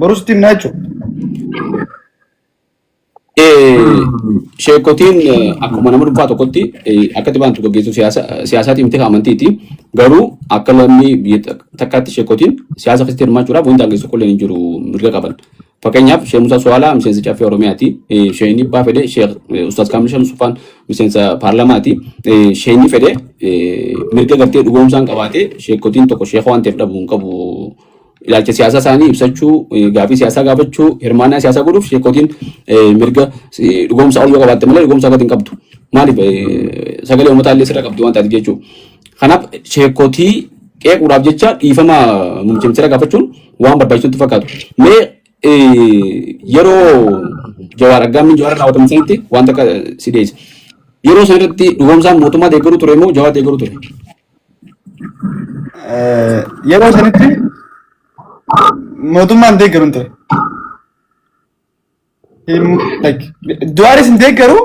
borus ittiin naa jechuudha. Sheekotiin akkuma nama dhuunfaa tokkotti akka itti baantu gaggeessuu siyaasaati miti amantiiti. Garuu akka lammii biyya takkaatti sheekotiin siyaasa keessatti hirmaachuudhaaf wanti daangessu qolleen hin jiru mirga qaban. Fakkeenyaaf Sheekh Musaa Suwaalaa miseensa Caaffee Oromiyaati. Sheekh Ibbaa Fedee Sheekh Ustaaz Kaamil Shamsufaan miseensa paarlamaati. Sheekh Fedee mirga gartee dhugoomsaan qabaatee sheekotiin tokko sheekha waan ta'eef dhabuu hin qabu. Ilaalcha siyaasaa isaanii ibsachuu gaafii siyaasaa gaafachuu hirmaannaa siyaasaa godhuuf sheekotiin mirga dhugoomsa ol yoo qabaatte malee dhugoomsa akkatti hin qabdu. Maaliif sagalee uummataa illee sirra qabdi waan taati jechuudha. Kanaaf sheekotii qeequudhaaf jecha dhiifama muummicha gaafachuun waan barbaachisutti fakkaatu. Mee yeroo Jawaar Aggaammiin Jawaar raawwatamu sanitti waan takka si dhiyeesse. Yeroo san irratti dhugoomsaan mootummaa deeggaruu ture moo Jawaar deeggaruu ture? Yeroo sanitti mootummaan deeggaruun ture. Jawaaris hin deeggaru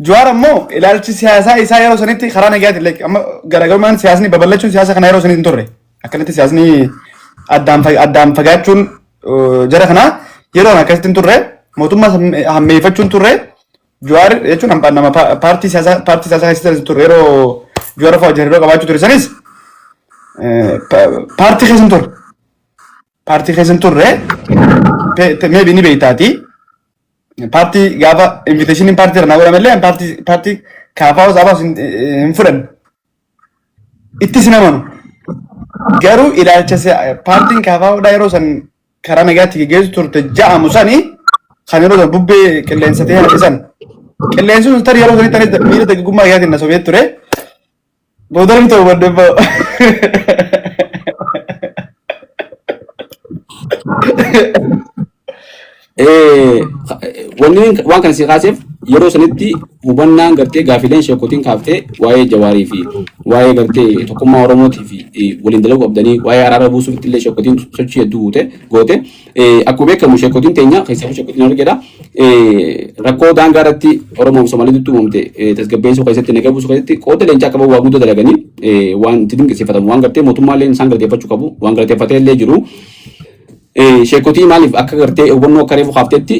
Jawaar ammoo ilaalchi siyaasaa isaa yeroo sanitti karaa nagaatiin amma garaagarummaan siyaasni babal'achuun siyaasa kana yeroo sanitti hin turre. Akkanatti siyaasni addaan fagaachuun jara kanaa yeroo akkasitti hin turre mootummaa hammeeffachuun turre Jawaar jechuun nama paartii siyaasaa keessatti turre yeroo Jawaar fa'aa hojii qabaachuu ture sanis paartii keessa hin turre. Paartii keessa hin turre meebii ni beektaati. Paartii gaafa inviteeshiniin paartii irraa godhame illee paartii kaafaa osoo hin fudhanne. Ittis hin amanu. Garuu ilaalcha paartiin kaafaa yeroo san karaa nagaatti geggeessu turte ja'amu sanii kan yeroo san bubbee qilleensa ta'e harkisan. Qilleensi sun tarii yeroo sanitti miira dargaggummaa yaadin na sobeet ture. Boodarri ta'u baddeeffaa. Waan kana si kaaseef yeroo sanitti hubannaan gartee gaafileen sheekotiin kaaftee waa'ee Jawaarii fi waa'ee gartee tokkummaa Oromootii fi waliin dalaguu qabdanii waa'ee araara buusuuf illee sheekotiin sochii hedduu goote akkuma beekamu sheekotiin teenya keessatti sheekotiin argedha rakkoo daangaa irratti Oromoo fi Somaaliitti uumamte tasgabbeessuu keessatti nagaa buusuu keessatti qooda leencaa qaban waa guddoo dalaganii waan itti dinqisiifatamu waan gartee mootummaallee isaan galateeffachuu qabu waan galateeffatee illee jiru. Sheekotii maaliif akka gartee hubannoo akka reefu kaaftetti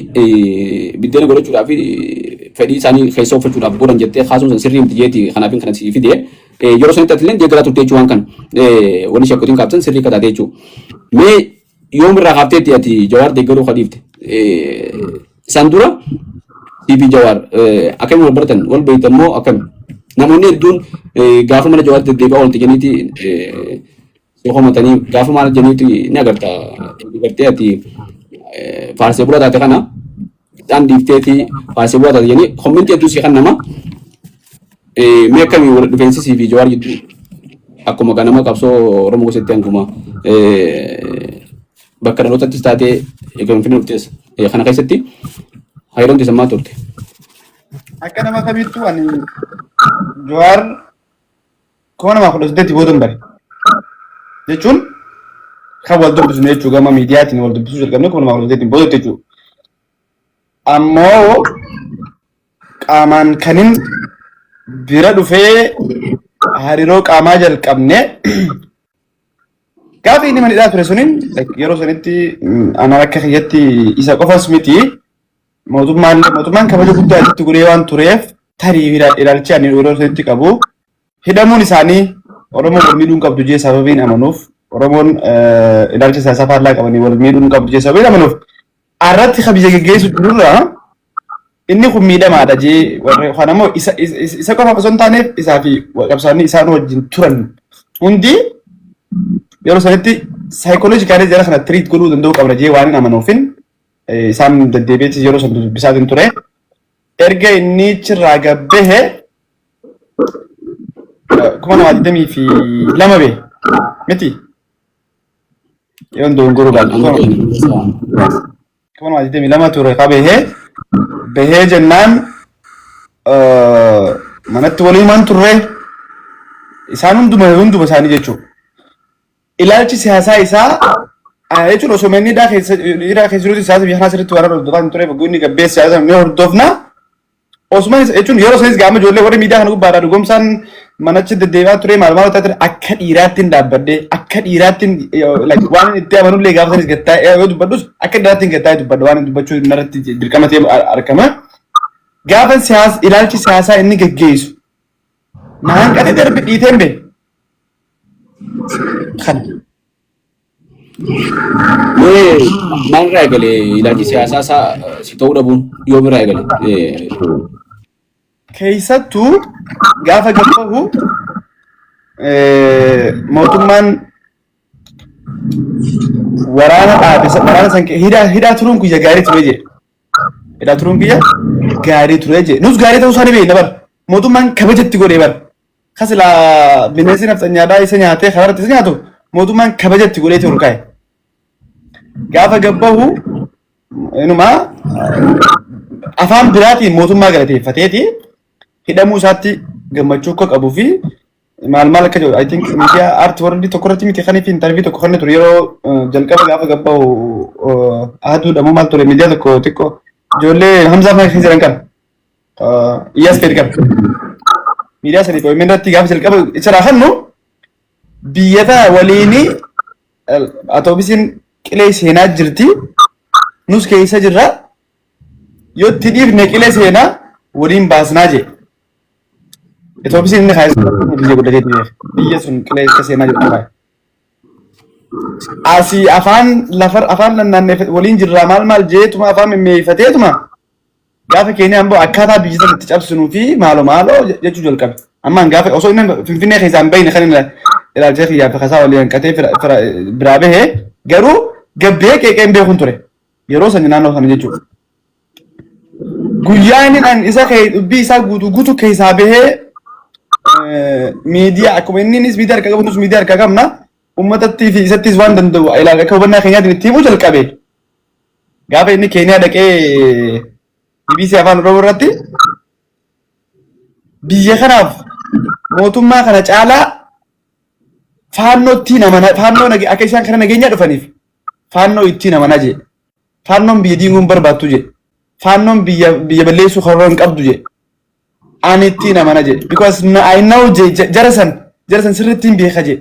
biddeena godhachuudhaaf fedhii isaanii keessa uffachuudhaaf godhan jettee kaasuun sirrii miti jeeti kanaaf kana si fide yeroo sanitti ati illee deeggaraa turte jechuun waan kan wanni sheekotiin kaaftan sirrii kataate jechuudha. Mee yoom irraa kaafteetti ati Jawaar deeggaruu kadiifte isaan dura TV Jawaar akkamiin wal baratan wal beektan moo akkami namoonni hedduun gaafa mana Jawaar deddeebi'aa oolti jeniiti Sokomatanii gaafa maal jeniiti ni agarta gartee ati faarsee bulaa taate kana isaan dhiifteeti faarsee bulaa taate jennee kommentii hedduu si kan nama mee akkamii wal dhufeensisii fi Jawaar jidduu akkuma kan nama qabsoo Oromoo keessatti hanguma bakka dhalootattis taatee eegamuun finna dhuftees kana keessatti hariiroon teessammaa turte. Akka nama kamittuu ani Jawaar kuma namaa 18 booda hin bare. Jechuun kan wal dubbisnu jechuudha gama miidiyaatiin wal dubbisuu jalqabne kuma namaa 18 booda jechuudha. Ammoo qaamaan kanin bira dhufee hariiroo qaamaa jalqabne gaafa inni manidhaa ture suniin yeroo sanitti ana akka kiyyatti isa qofas miti mootummaan kabaja guddaa itti godhee waan tureef tarii ilaalchi ani yeroo sanitti qabu hidhamuun isaanii Oromoo wal miidhuun qabdu jee sababiin amanuuf Oromoon ilaalcha siyaasaa faallaa qabanii wal miidhuun qabdu jee sababiin amanuuf arratti kabiyya geggeessu durra inni kun miidhamaadha jee warra kana immoo isa qofa osoo hin taaneef isaa fi qabsaa'onni isaan wajjin turan hundi yeroo sanatti saayikooloojikaalee jara kana tiriit godhuu danda'uu qabna jee waan hin amanuufin isaan deddeebiitti yeroo san dubbisaatiin ture erga inni chirraa gabbehe kuma nama 22 be miti yoon dongoro baal kuma nama 22 ture qabehe behee jennaan manatti waliimaan turre isaan hunduma isaanii jechuudha. Ilaalchi siyaasaa isaa jechuun osoo manni hidhaa keessa jiruuti siyaasa biyya kanaa sirriitti waraana hordofaa hin ture inni gabbee siyaasa ni hordofna. Osuma jechuun yeroo sanis gaama ijoollee warri miidiyaa kana gubbaadhaa dhugoomsaan manachi deddeebi'aa ture maal ta'e akka dhiiraattiin dhaabbadhee akka dhiiraattiin waan itti amanullee gaafa sanis gattaa'ee yoo dubbadhus akka dhiiraattiin gattaa'ee dubbadha waan dubbachuu irratti dirqama ta'ee argama. Gaafa ilaalchi siyaasaa inni geggeessu naan qatee darbe dhiiteen bee kana. Maal irraa eegalee ilaalchi siyaasaa isaa si ta'uu dhabuun yoo biraa eegalee? Keessattuu gaafa gabbahu mootummaan waraana san hidhaa turuun kiyya gaarii ture jedhe. Hidhaa turuun kiyya gaarii ture jedhe. Nus gaarii ta'uu isaanii beekna bara. Mootummaan kabajatti godhee bara. Kasilaa bineensi nafxanyaadhaa isa nyaatee karaarratti isa nyaatu mootummaan kabajatti godhee ture kaa'e. Gaafa gabbahu inumaa afaan biraatiin mootummaa galateeffateeti hidhamuu isaatti gammachuu akka qabuu fi maal akka jedhu I think miidiyaa aartii warri tokko irratti miti kanii fi intarvii tokko kan ture yeroo jalqaba gaafa gabbahu ahaduu dhamuu maal ture miidiyaa tokko xiqqoo ijoollee Hamzaa Faa keessa jiran kan Iyyaas Fedhi kan miidiyaa sanii OMN irratti gaafa jalqaba isa raafannu biyyata waliini atoobisiin qilee seenaa jirti nus keessa jirra yoo itti dhiifne qilee seenaa waliin baasnaa jee atoobisiin inni kaayes biyya guddatee biyya sun qilee seenaa jirtu kaay asii afaan naanneef waliin jirraa maal jeetuma afaan mimmeeffateetuma gaafa keenya ammoo akkaataa biyya sana itti cabsinuu fi maaloo jechuu jalqabe ammaan gaafa osoo inni finfinnee keessaan bayne kan inni ilaalchee xiyyaa fi kasaa waliin hanqatee biraa bahee garuu gabbee qeeqeen beekun ture yeroo sani naannoo sana jechuudha. Guyyaa inni isa dubbii isaa guutuu keessaa bahee miidiyaa akkuma innis miidiyaa harkaa qabu nus miidiyaa harkaa qabna uummatattii fi isattis waan danda'u ilaala akka hubannaa keenyaatiin itti himuu jalqabe. Gaafa inni Keeniyaa dhaqee BBC afaan Oromoo irratti biyya kanaaf mootummaa kana caalaa faannootti faannoo akka isaan kana nageenyaa dhufaniif faannoo ittiin amanaa jee faannoon biyya diiguun barbaattu jee faannoon biyya balleessuu karoora hin qabdu jee ani ittiin amana jee because I know jee jarasan sirrittiin beeka jee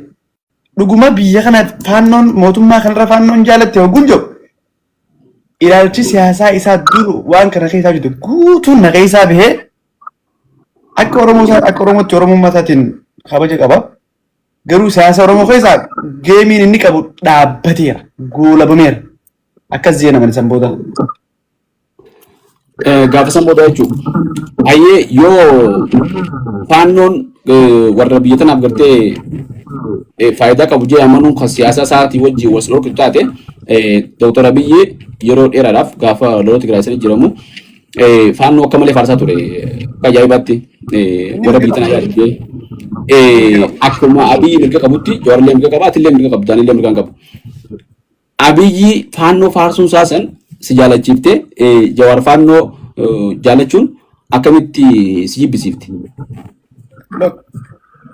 dhuguma biyya kana faannoon mootummaa kanarra faannoon jaalatte hogguun jiru ilaalchi siyaasaa isaa dur waan kana keessaa jirtu guutuun na keessaa bahee akka Oromootti Oromummaa isaatiin kabaja qaba. Garuu siyaasa Oromoo keessaa geemiin inni qabu dhaabbateera, goolabameera. Akkas jee naman san booda. Gaafa san booda jechuudha. Ayyee yoo faannoon warra biyya tanaaf gartee faayidaa qabu jee amanuun kan siyaasa isaatii wajjin wal dhorku taate Dr. Abiyyi yeroo dheeraadhaaf gaafa lolota Tigraay sana jiramu faannoo akka malee faarsaa ture ajaa'ibaatti warra biyya tanaa yaadde akkuma Abiyyi mirga qabutti Jawaarlee mirga qaba atillee mirga qabdu anillee mirga qabu. Abiyyi faannoo faarsuun isaasan si jaalachiifte Jawaar faannoo jaalachuun akkamitti si jibbisiifte?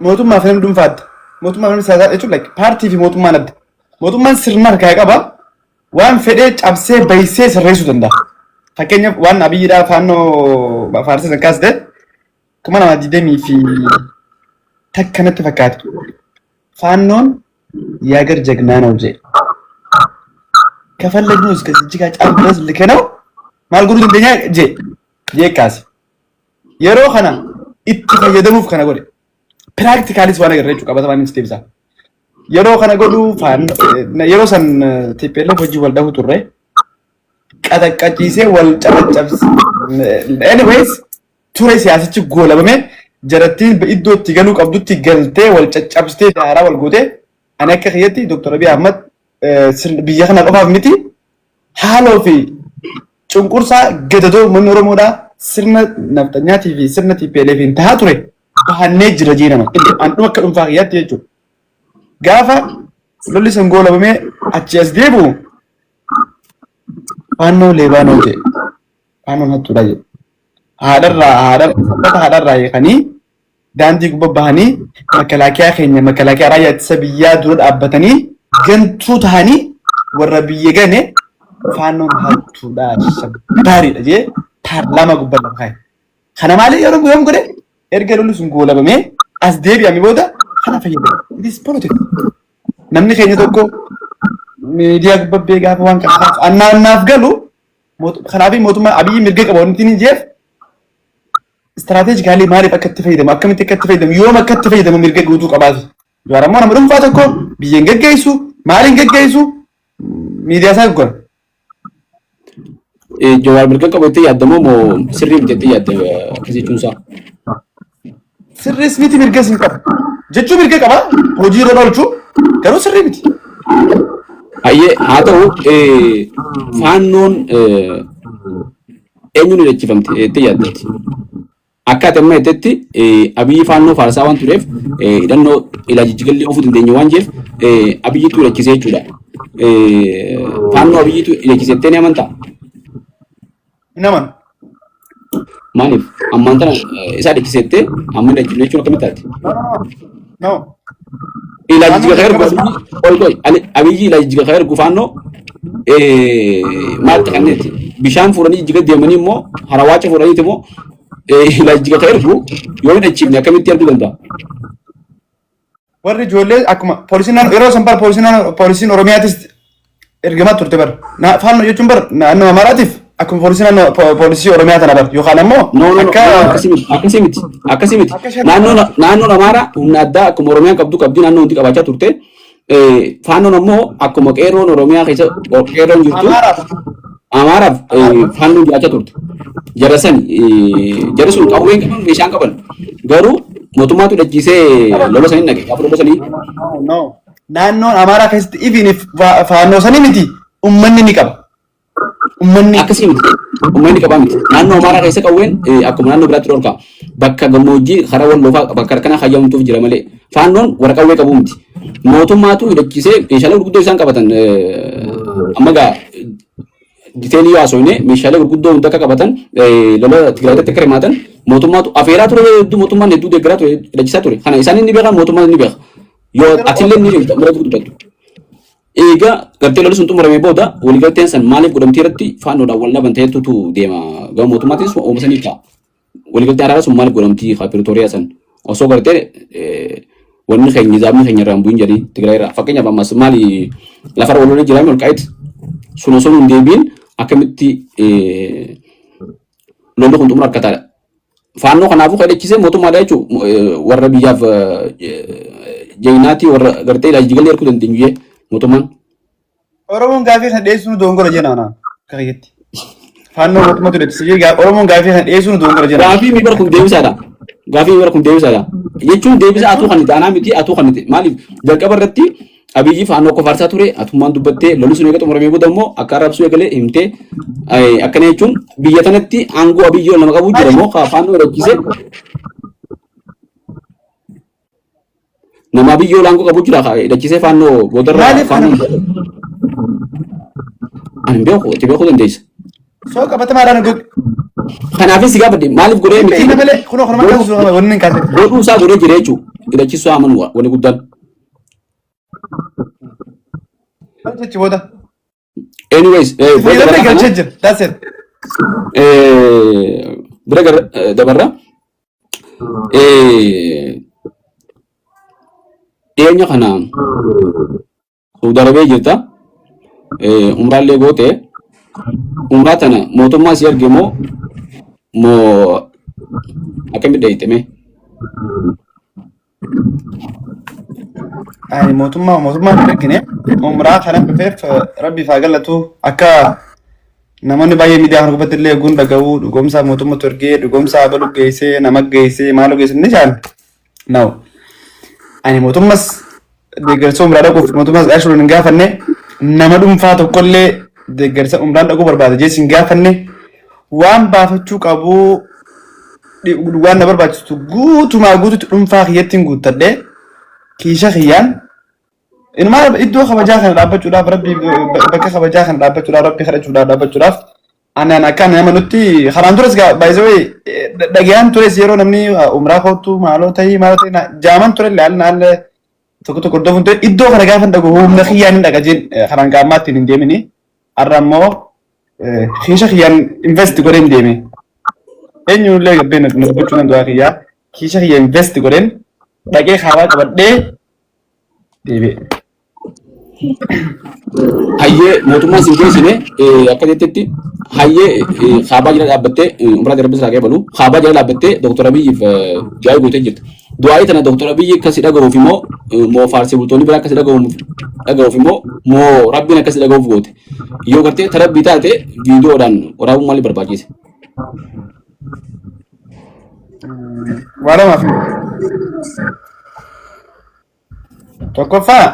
Mootummaa fi namni dhuunfaatti mootummaa fi namni siyaasaa jechuun paartii fi mootummaan adda. Mootummaan sirna harkaa qaba waan fedhee cabsee baysee sirreessuu danda'a. Fakkeenyaaf waan Abiyyiidhaa faannoo faarsisan kaasite kuma nama 20 fi takkanatti fakkaate. Faannoon yaagar jagnaa ነው ጀ ከፈለግነው እስከ እዚህ ጋር ጫፍ ድረስ ልከነው ማልጉሩ እንደኛ ጀ ካስ የሮ ከና ኢትፈየደሙፍ ከና ጎደ ፕራክቲካሊስ ዋና ገረቹ ቀበታ ማን ስቴብሳ የሮ ከና ጎዱ ፋን የሮ ሰን ቲፔለ ወጂ ወልዳሁ ቱሬ qaxaqqachiisee wal cabacabs. Anyways ture siyaasichi goolabame jarattiin iddootti galuu qabdutti galtee wal caccabstee daaraa wal gootee ani akka kiyyatti Dr. Abiy Ahmad biyya kana qofaaf miti haaloo fi cunqursaa gadadoo uummanni Oromoodhaa sirna nafxanyaatii fi sirna TPLFiin tahaa ture bahannee jira jeenama. Andhuma akka dhuunfaa kiyyaatti jechuudha. Gaafa lolli sun goolabamee achi as deebi'u faannoo leebaanoo jedhe faannoon hattuudha jedhe. haadharraa eeganii daandii gubbaa bahanii makalaakiyaa raayyaa ittisa biyyaa dura dhaabbatanii gantuu tahanii warra biyya gane faannoon hattuudha baariidha jee paarlaamaa gubbaa lafa kaa'e. Kana malee yeroo guyyaan godhe erga lolli sun goolabamee as deebi'amee booda kana fayyadama. It is politics. Namni keenya tokko miidiyaa gubbaa beekaa waan annaannaaf galu kanaaf mootummaa Abiyyi mirga qaba wanti ni jeef istiraatejikaalii maaliif akka itti fayyadamu akkamitti akka itti fayyadamu yoom akka itti fayyadamu mirga guutuu qabaatu. Jawaar ammoo nama dhuunfaa tokko biyya hin geggeessu maaliin geggeessu miidiyaa isaa gurgura. Jawaar mirga qabu itti yaadamoo moo sirrii miti itti yaadda jechuun isaa? Sirriis miti mirgas hin qabu jechuu mirga qaba hojii irra oolchuu garuu sirrii miti. Ayyee haa ta'u faannoon eenyuun hidhachiifamte itti yaaddatti. Akka ati amma jettetti Abiyyi faannoo faarsaa waan tureef hidhannoo ilaajijjigallee ofuu dandeenye waan jeef Abiyyiitu hidhachisee jechuudha. Faannoo Abiyyiitu hidhachisettee ni amantaa? Hin amanu. Maaliif? Ammaan tana isaa hidhachisettee amma hidhachifne jechuun akkamitti taati? No. Ilaajijjiga khayr Abiyyi ilaajijjiga khayr gufaannoo maal taqanneeti? Bishaan fuudhanii jijjiga deemanii immoo harawaacha fuudhaniiti immoo ilaajjiga khayr gu yoo hidhachiifne akkamitti arguu danda'a? Warri ijoollee akkuma poolisiin yeroo san bara poolisiin Oromiyaatis ergamaa turte bara. Faannoo jechuun bara naannoo Amaaraatiif akkuma poolisii Oromiyaa tana bara yookaan ammoo akkasii miti. Naannoon Amaaraa humna addaa akkuma Oromiyaan qabdi naannoo hundi qabaachaa turte. Faannoon ammoo akkuma qeerroon Oromiyaa keessa qeerroon jirtu Amaaraaf faannoon jiraachaa turte. Jarri sun qawween qaban meeshaan qaban garuu mootummaatu hidhachiisee lola sanii naqe gaafa lola sanii. Naannoon Amaaraa keessatti ifiin faannoo sanii miti uummanni ni qaba. Uummanni akkasii miti. Uummanni qabaa miti. Naannoo Amaaraa keessa qawween akkuma naannoo biraatti dhorka. Bakka gammoojjii karaa wallofaa bakka kana hayyamtuuf jira malee faannoon warra qawwee qabu miti. Mootummaatu hidhachiisee meeshaalee gurguddoo isaan qabatan amma gaa diteelii yoo haasofne meeshaalee gurguddoo hunda akka qabatan lola Tigraayitti akka hirmaatan mootummaatu afeeraa ture mootummaan hedduu deeggaraa ture hidhachiisaa ture. Kana isaan inni beekan mootummaan inni beeka. Yoo atillee ni beekta muratu dubbatu. Egaa gartee lolli sun xumuramee booda waliigalteen san maaliif godhamtee irratti faannoodhaan wal dhaban ta'etutu deema. Gama mootummaatis oomisanii ta'a. Waliigalteen araaraa sun maaliif godhamtii Piriitooriyaa san osoo gartee wanni keenya nizaamni keenya irraan bu'in jedhanii Tigraay irraa fakkeenyaaf ammas maali lafarra wal lolee jiraame olqaa'eet sun osoo hin deebiin akkamitti lolli kun xumura akkataadha. Faannoo kanaafuu hidhachiisee mootummaadha jechuun warra biyyaaf jeenaatii warra gartee ilaajjigallee erguu dandeenyu mootummaan. Oromoon gaafii kana dhiyeessuun dogongora jenna kayyatti. Faannoo mootummaatu hidhachiisee Oromoon gaafii kana dhiyeessuun dogongora jenna. Gaafii mi bara kun deebisaadha. Jechuun deebisa atuu kan taanaa miti atuu kan maaliif jalqaba irratti Abiyyi faannoo akka faarsaa ture atummaan dubbattee lolli sun eega xumuramee booda immoo akka arrabsuu eegalee himtee akkana jechuun biyya tanatti aangoo Abiyyi nama qabu jira moo faannoo hidhachiisee nama Abiyyi aangoo qabu jira hidhachiisee faannoo boodarraa faannoo ani itti beekuu dandeessa. Soo qabatamaadhaan kanaafis si gaafadhe maaliif godhee miti godhuu isaa godhee jira jechuudha hidhachiisuu amanu wani guddaan. Anyways, that's it. Bira dabarra dhiyeenya kana Saudi Arabia jirta umraallee goote umraa tana mootummaa si arge moo akkamitti dhayitame? Ani mootummaan argine umraa kana dhufeef rabbi faa galatu akka namoonni baay'ee miidiyaa kana gubbatti illee eeguun dhaga'uu dhugomsaa mootummaa turgee dhugomsaa abaluu geessee nama geessee maaloo geessee ni jaan. Now ani mootummas deeggarsa umraa dhaquuf mootummas gaashuun hin gaafanne nama dhuunfaa tokkollee deeggarsa umraan dhaquu barbaada jees hin gaafanne waan baafachuu qabu waan na barbaachisu guutumaa guututti dhuunfaa kiyyatti hin guuttadhee kiisha kiyyaan inumaa iddoo kabajaa kana dhaabbachuudhaaf rabbi bakka kabajaa kana dhaabbachuudhaaf rabbi kadhachuudhaaf dhaabbachuudhaaf anaan akka nama nutti kanaan turas baay'isawee dhagayaan tures yeroo namni umraa kootu maaloo ta'ii jaaman ture laal tokko tokko doofuun ture iddoo kana gaafa dhagu humna kiyyaan hin dhagajin kanaan gaammaatti hin deemini har'a immoo kiisha kiyyaan invest godhee hin deeme eenyullee gabbee na dubbachuu nan du'aa kiyyaa kiisha kiyya invest godheen dhaqee kaabaa qabadhee deebi'e. Hayyee mootummaan siin geessine akka jettetti hayyee kaabaa jala dhaabbattee umraa darbii isaa qabalu kaabaa jala dhaabbattee Dr. Abiyyiif jaayii gootee jirti. Du'aayii tana Dr. Abiyyi akkasii dhaga'uuf immoo moo faarsii bultoonni biraa akkasii dhaga'uuf immoo moo rabbiin akkasii dhaga'uuf goote. Yoo gartee tarabbii taate viidiyoodhaan waraabuun maaliif barbaachise? Waalamaaf tokkoffaa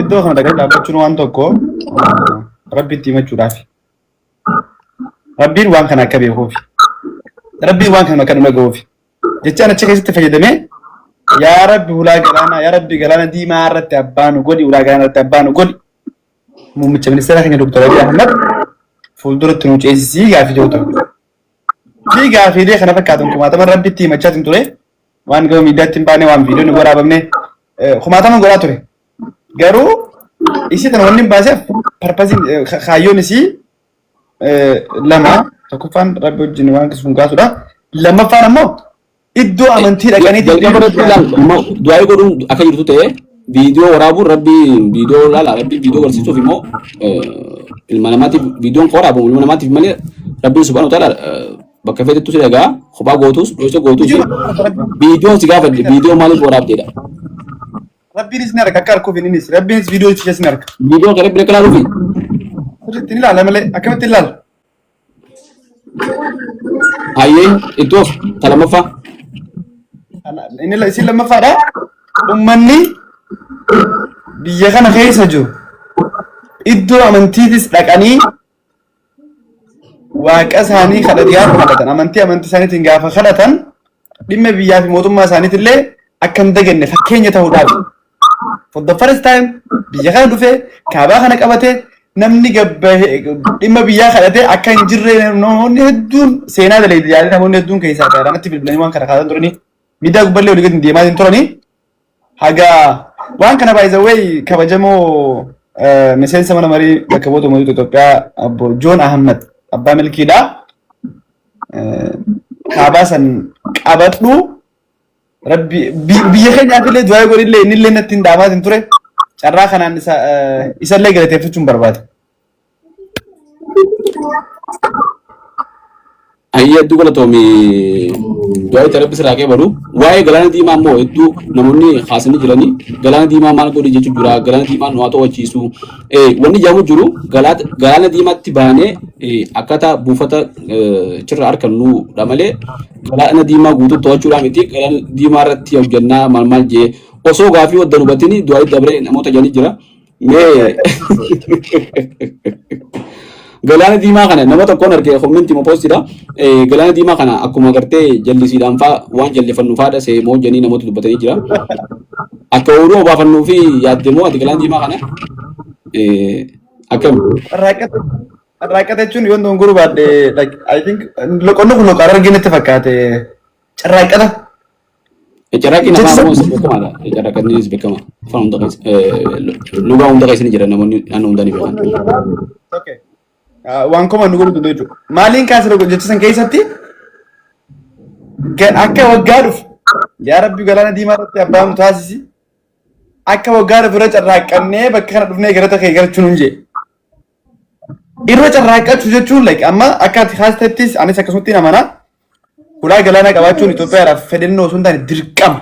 iddoo kana dhaqee dhaabbachuun waan tokko rabbiitti himachuudhaaf rabbiin waan kana akka beekuuf rabbiin waan kana akka nu dhaga'uuf jechaan achi keessatti fayyadamee yaa rabbi ulaa galaanaa yaa rabbi galaana diimaa irratti abbaanu godhi ulaa galaana irratti abbaanu godhi muummicha ministeera keenya Dr. Abiy Ahmed fuulduratti nu ceesisii gaafii jiru ta'u. Fi gaafiilee kana fakkaatan kumaatama rabbiitti himachaatiin ture waan gama miidiyaatti hin baane waan viidiyoon waraabamne kumaatama godhaa ture. Garuu isii tana wanni hin baaseef parpasiin kaayyoon isii lama tokkoffaan rabbi wajjin waan kisuun kaasudha. Lammaffaan ammoo iddoo amantii dhaqanii du'aa godhuun akka jirtu ta'e viidiyoo waraabuun rabbi viidiyoo laala rabbi viidiyoo barsiisuuf immoo ilma namaatiif viidiyoon waraabamu ilma namaatiif malee rabbiin subhaanahu wa ta'aala bakka feetettu si dhagaa kophaa gootus dhoose gootus viidiyoon si gaafadhe viidiyoo maaliif waraabdeedha. Rabbiinis ni arga akka harkuuf innis rabbiinis viidiyoo ishee ni arga. Viidiyoo kan rabbi akka laaluufi. Sirriitti ni ilaala malee akkamitti ilaala? Hayyee ittoof ta lammaffaa. Inni isin lammaffaadha. Uummanni biyya kana keessa jiru iddoo amantiitis dhaqanii waaqa isaanii kadhatan amantii isaaniitiin gaafa kadhatan dhimma biyyaa fi mootummaa isaaniitillee akka hin daganne fakkeenya ta'uudhaaf. For the first time biyya kana dhufee kaabaa kana qabatee namni dhimma biyyaa kadhatee akka hin jirre namoonni hedduun seenaa daleedii yaadanii namoonni hedduun keessaa gaaraanatti bilbilanii waan kana kaasan turanii miidiyaa gubballee olii gadi deemaa turanii hagaa waan kana baay'isawwee kabajamoo miseensa mana marii bakka bu'oota mootummaa Itoophiyaa obbo Joon Ahmed abbaa milkiidha. Kaabaa san qabadhu rabbi biyya keenyaaf illee du'aa godhillee inni illee natti hin dhaamaatiin ture carraa kanaan isallee galateeffachuun barbaada. Hayyee hedduu galatoomi du'aa itti rabbi siraa qabalu waa'ee galaana diimaa immoo hedduu namoonni haasanii jiranii galaana diimaa maal godhi jechuu jira galaana diimaa nu haa to'achiisu wanni jedhamu jiru galaana diimaatti baanee akkaataa buufata cirra harkannuudha malee galaana diimaa guutuu to'achuudhaan miti galaana diimaa irratti hojjannaa maal jee osoo gaafii wadda hubatini du'aa itti dabree namoota jedhanii jira mee galaana diimaa kana nama tokkoon argee kommenti mo postidha galaana diimaa kana akkuma gartee jallisiidhaan faa waan jallifannu faadha seemoo janii namoota dubbatanii jira akka ooluu obaafannuu fi yaaddemoo ati galaana diimaa kana akkam Raaqata jechuun yoon dongoruu baadhe like I think loqonni kun loqaa arginetti fakkaate carraaqata. Carraaqii namaa immoo beekamaadha. Carraaqannis beekama. Afaan hunda keessa lugaa hunda keessa ni jira namoonni naannoo hundaan ni beekan. Okay. Waan koma nu godhu jechuudha. Maaliin kaasira jechisan keessatti akka waggaa dhufu yaa rabbi galaana diimaa irratti abbaa nu taasisi akka waggaa dhufu irra carraaqannee bakka kana dhufnee garata kee galchuun hin jee. Irra carraaqachuu jechuun like amma akka ati haastattis anis akkasumatti amanaa hulaa galaanaa qabaachuun Itoophiyaadhaaf fedhannoo osoo hin taane dirqama.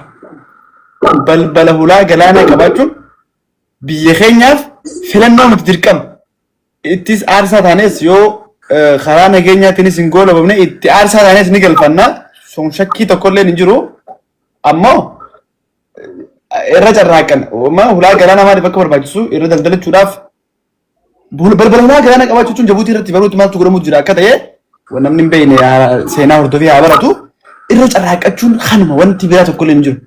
Balbala hulaa galaanaa qabaachuun biyya keenyaaf filannoo nuti dirqama. Ittis aarsaa taanes yoo karaa nageenyaatiinis hin goolabamne itti aarsaa taanes ni galfanna sun shakkii tokkollee hin jiru ammoo irra carraaqan hulaa galaana maaliif akka barbaachisu irra daldalachuudhaaf balbala hulaa galaana qabaachuun Jabuutii irratti baruutti maaltu godhamu jira akka ta'e namni hin beekne seenaa hordofee haa baratu irra carraaqachuun kanuma wanti biraa tokkollee hin jiru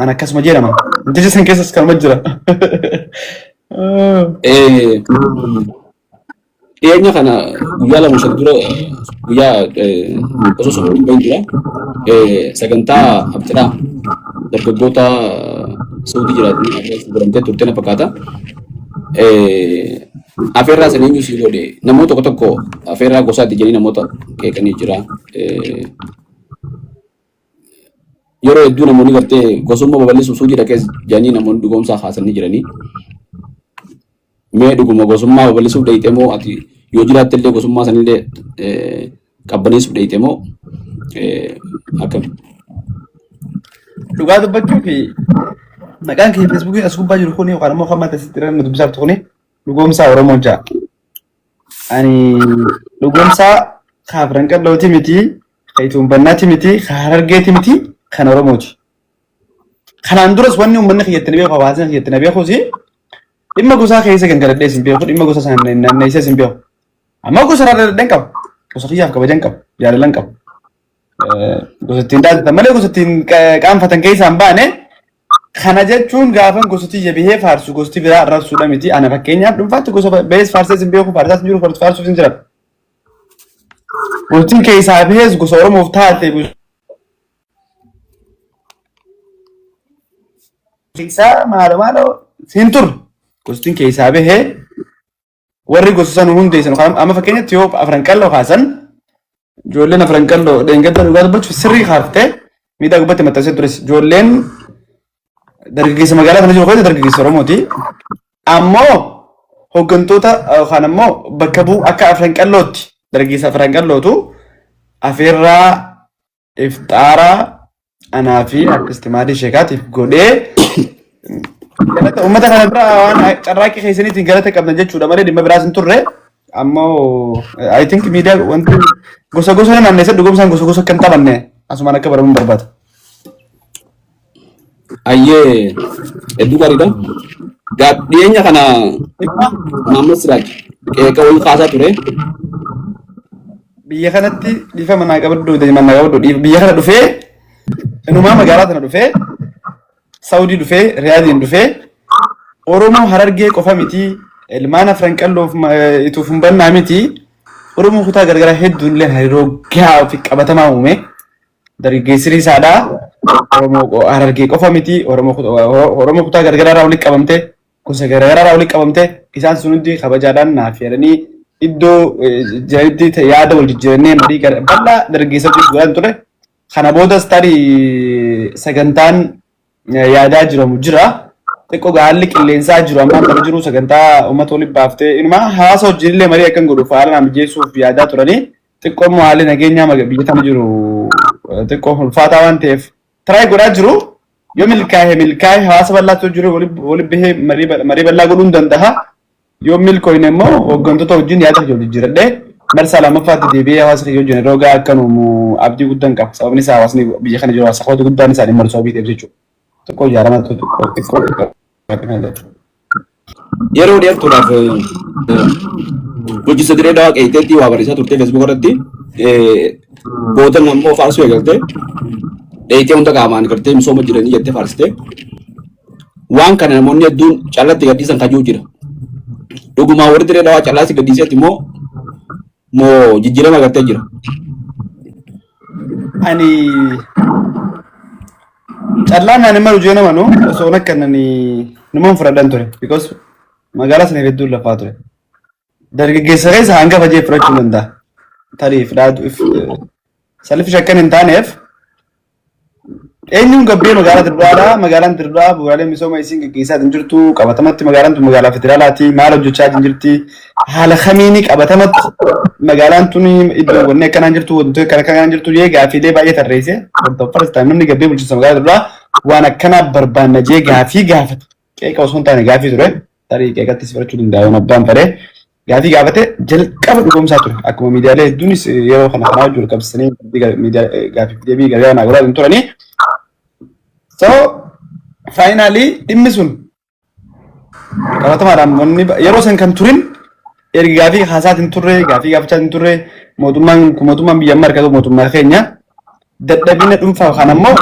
an akkasuma jedhama intiisa san keessas kanuma jira. Dhiyeenya kana guyyaa lama shan dura guyyaa osoo socho'uu hin jira sagantaa abcidhaa dargaggoota Saawudii jiraatan godhamtee turte na fakkaata. Afeerraa sana eenyu sii godhe namoota tokko tokko afeerraa gosaatti jedhanii namoota qeeqanii jira. Yeroo hedduu namoonni gartee gosummaa babal'isuuf suutii dhaqees jedhanii namoonni dhugoomsaa haasanii jiranii. Mee dhuguma gosummaa babal'isuuf dheeyite moo ati yoo jiraatte illee gosummaa sanillee qabbaneessuuf dheeyite moo akkami? Dhugaa dubbachuu fi maqaan kee feesbuukii as gubbaa jiru kuni yookaan immoo hamma asitti irra dubbisaaf kuni dhugoomsaa Oromoon ja'a. Ani dhugoomsaa Kaafran Qallooti miti, Kayituun Bannaati miti, Harargeeti miti, kan Oromooti. Kanaan duras wanni uummanni xiyyeettanii beeku hawaasni xiyyeettanii beekuusi dhimma gosaa keessa gangaladhee sin beeku dhimma gosa sana naannessee sin beeku. Amma gosa raadadhaan qaba. Gosa xiyyaaf kabajan qaba. Jaalalan qaba. Gosa ittiin daadatan malee gosa ittiin qaanfatan keessaa hin baane kana jechuun gaafan gosa xiyya bihee faarsu gosti biraa arrabsuudha miti. Ana fakkeenyaaf dhuunfaatti gosa bees faarsee sin beeku faarsaas hin jiru faarsuuf hin jira. Gostiin keessaa bihees gosa Oromoof taate keessaa maaloo siin turre. Gostiin keessaa bahee warri gosa san hundeessan amma fakkeenyatti yoo Afran Qalloo kaasan ijoolleen Afran Qalloo dheengadda dhugaa dubbachuuf sirrii kaaftee miidhaa gubbatti maxxansee tures ijoolleen dargaggeessa magaalaa kana jiru keessatti dargaggeessa Oromooti. Ammoo hooggantoota yookaan ammoo bakka bu'u akka Afran Qallootti dargaggeessa Afran Qallootu afeerraa iftaaraa anaa fi artistimaadii sheekaatiif godhee uummata kana bira waan carraaqii keessaniitiin galata qabdan jechuudha malee dhimma biraas hin turre ammoo I think miidiyaa wanti gosa gosa naanneessa dhugoomsaan gosa gosa kan taphanne asumaan akka baramuun barbaada. Ayyee hedduu gaariidha. Dhiyeenya kana Maammed Siraaj qeeqa wayii kaasaa ture. Biyya kanatti dhiifa manaa qabaddu biyya kana dhufee inumaa magaalaa tana dhufee Saawudii dhufee Riyaadiin dhufee Oromoo Harargee qofa miti ilmaan Afran Qalloof ituuf hin bannaa miti Oromoo kutaa gargaraa hedduun illee hariiroo gahaa fi qabatamaa uume dargaggeessi isaadhaa Oromoo Harargee qofa miti Oromoo kutaa gargaraarraa walitti qabamte gosa gargaraarraa walitti qabamte isaan sun hundi kabajaadhaan naaf jedhanii iddoo jiranitti yaada wal jijjiirannee marii bal'aa dargaggeessa godhan ture. Kana boodas tarii sagantaan yaadaa jiramu jira. Xiqqoo haalli qilleensaa jiru amma kan jiru sagantaa uummata waliin baaftee inuma hawaasa wajjin illee marii akkan godhu faala nama mijeessuuf yaadaa turanii xiqqoo immoo haalli nageenyaa biyya tana jiru xiqqoo ulfaataa waan ta'eef tiraay godhaa jiru yoo milkaa'e hawaasa bal'aatu jiru waliin bahee marii bal'aa godhuu ni danda'a. Yoo milkooyne immoo hooggantoota wajjin yaada jijjiiradhee marsaa lammaffaatti deebi'ee hawaasa kiyya wajjin yeroo gahaa akkanumu abdii guddaan qaba. Sababni isaa hawaasni biyya kana jiru hawaasa qoota guddaan isaanii marsoo biiteef jechuudha. Xiqqoo ijaaramaa xiqqoo. Yeroo dheertuudhaaf hojii sadiree dawaa qeeteetti waa barreessaa turte feesbuuk irratti boodan ammoo faarsuu eegalte dheeyitee hunda qaamaan gartee misooma jiranii jettee faarsite waan kana namoonni hedduun caalatti gadhiisan kajuu jira. Dhugumaa warri diree dawaa caalaatti gadhiisetti moo jijjiirama gartee jira. Ani callaan naan immoo hojii nama osoo akka namoonni fudhadhan ture because magaalaa sana hedduun lafaa ture. Dargaggeessa keessa hanga fajee fudhachuu danda'a. Tarii fudhaatuuf salphi shakkan hin taaneef eenyuun gabbee magaalaa Dirdaadhaa magaalaan Dirdaa bu'uuraalee misooma isiin gaggeessaa hin jirtu qabatamatti magaalaan tun magaalaa federaalaati maal hojjechaa hin jirti haala kamiini qabatamatti magaalaan tun iddoowwan akkanaan jirtu wantoota kana kanaan jirtu jee gaafiilee baay'ee tarreesse first time namni gabbee bulchiinsa magaalaa Dirdaa waan akkanaa barbaanna jee gaafii gaafate qeeqa osoo hin taane gaafii ture tarii qeeqattis fudhachuu danda'a waan abbaan fedhe gaafii gaafate jalqaba dhugumsaa ture akkuma miidiyaalee hedduunis yeroo kana kanaa wajjin qabsanii gaafii deebii garaa naa godhaa turanii so finally dhimmi sun qabatamaadhaan wanni yeroo san kan turin erga gaafii haasaatiin turre gaafii gaafachaatiin turre mootummaan biyya amma harkatu mootummaa keenya dadhabina dhuunfaa kan ammoo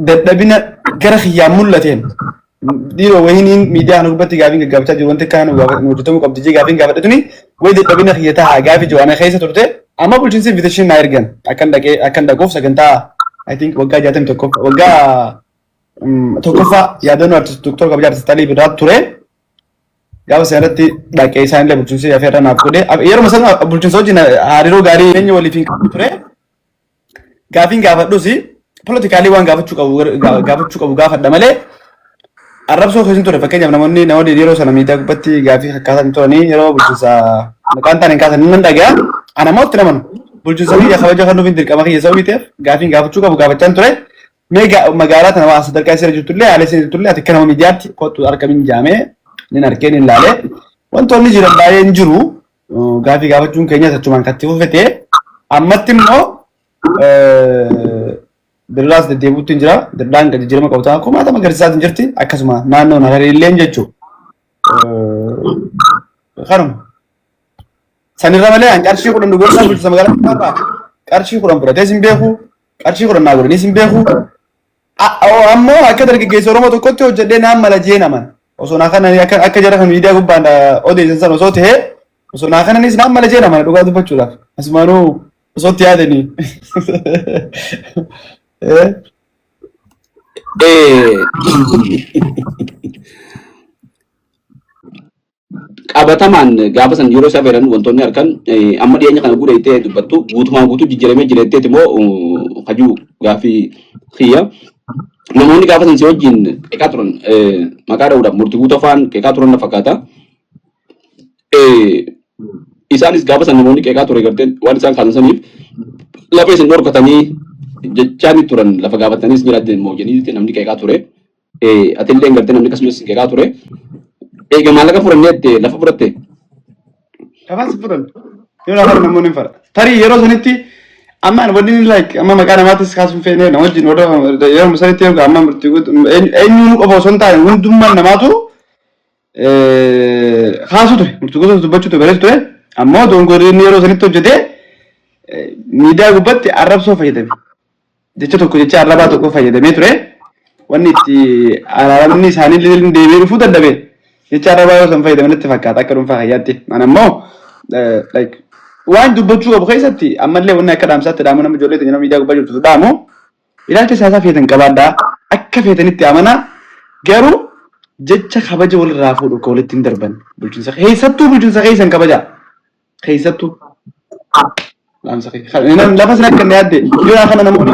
dadhabina gara kiyyaan mul'ateen dhiiroo wayiniin miidiyaa gubbatti gaafiin gaggaafachaa jiru wanti kaan hojjetamuu qabdi jee gaafiin gaafatatuni way dadhabina kiyya ta'a gaafii jawaana keessa turte amma bulchiinsi invitation na ergan akkan dhaquuf sagantaa I think waggaa 61 waggaa tokkoffaa yaadannoo artist Dr. Kabajaa Artist Alii Birraa ture gaafa sanatti dhaqee isaanillee bulchiinsi afeerraa naaf godhe yeroo sana bulchiinsa wajjin hariiroo gaarii eenyu waliif hin qabu ture gaafiin gaafadhus politikaalii waan gaafachuu qabu gaafadha malee arrabsoo keessin ture fakkeenyaaf namoonni yeroo sana miidiyaa gubbatti gaafii akkaataan turanii yeroo bulchiinsa maqaan taane kaasan nan dhagaa ana mootti naman bulchiinsa biyya kabaja kan dhufin dirqama kiyya sababni ta'eef gaafiin gaafachuu qabu gaafachaan ture magaalaa tana waa sadarkaa isirra jirtullee haala isirra jirtullee ati kana miidiyaatti kottu argamin jaamee nin arkeen hin laale wantoonni jiran baay'een jiru gaafii gaafachuun keenya achumaan katti fufete ammatti immoo dirraas deddeebuutti jira dirdaan gadi jirma qabata kumaata magarsiisaatti jirti akkasuma naannoo nagarilleen jechuu kanuma sanirra malee an qarshii kudhan dhugoorsaa bulchisa magaalaa qarshii kudhan fudhatee sin beeku qarshii kudhan naa godhanii sin beeku ammoo akka dargaggeessa Oromoo tokkotti hojjedhee naan mala jee naman osoo naa kana akka jara kan miidiyaa gubbaan odeessan san osoo ta'e osoo naa kananis naan mala jee naman dhugaa dubbachuudhaaf asumaanuu osootti yaadanii qabatamaan gaafa san yeroo isaa fayyadamu wantoonni harkan amma dhiyeenya kana guddaa itti dubbattu guutumaan guutuu jijjiiramee jireetteeti immoo hajuu gaafii kiyya namoonni gaafa san si wajjin qeeqaa turan maqaa dha'uudhaaf murtii guutuu afaan qeeqaa turan na fakkaata. Isaanis gaafa san namoonni qeeqaa ture gartee waan isaan kaasaniif lafa isin dhorkatanii jechaani turan lafa gaafatanis jiraatan immoo jedhanii namni qeeqaa ture. Atillee gartee namni akkasumas qeeqaa ture. Egaa maallaqa fudhanneette lafa fudhatte. Lafaan si fudhan. Yoo lafa namoonni hin fara. Tarii yeroo sanitti amma wanni amma maqaa namaatis kaasuun feene nama wajjin yeroo sanitti amma murtii eenyuun qofa osoo hin taane hundummaan namaatu kaasu ture. Murtii gosa dubbachuu ture bareedu ture. Ammoo dongorri yeroo sanitti hojjetee miidiyaa gubbatti arrabsoo fayyadame. Jecha tokko jecha arrabaa tokko fayyadamee ture. Wanni itti araaramni isaanii deebi'ee dhufuu dadhabee. Jecha arrabaa yoo san fayyadamanitti fakkaata akka dhuunfaa hayyaatti. Mana immoo waan dubbachuu qabu keessatti ammallee wanni akka dhaamsaatti dhaamu nama ijoollee ta'e nama miidiyaa gubbaa jirtu dhaamu ilaalcha siyaasaa feetan qabaadhaa akka feetanitti amanaa garuu jecha kabaja walirraa fuudhu akka walitti hin darban bulchiinsa keessattuu bulchiinsa keessan kabajaa keessattuu lafa sin akka inni yaadde yoo kana namoonni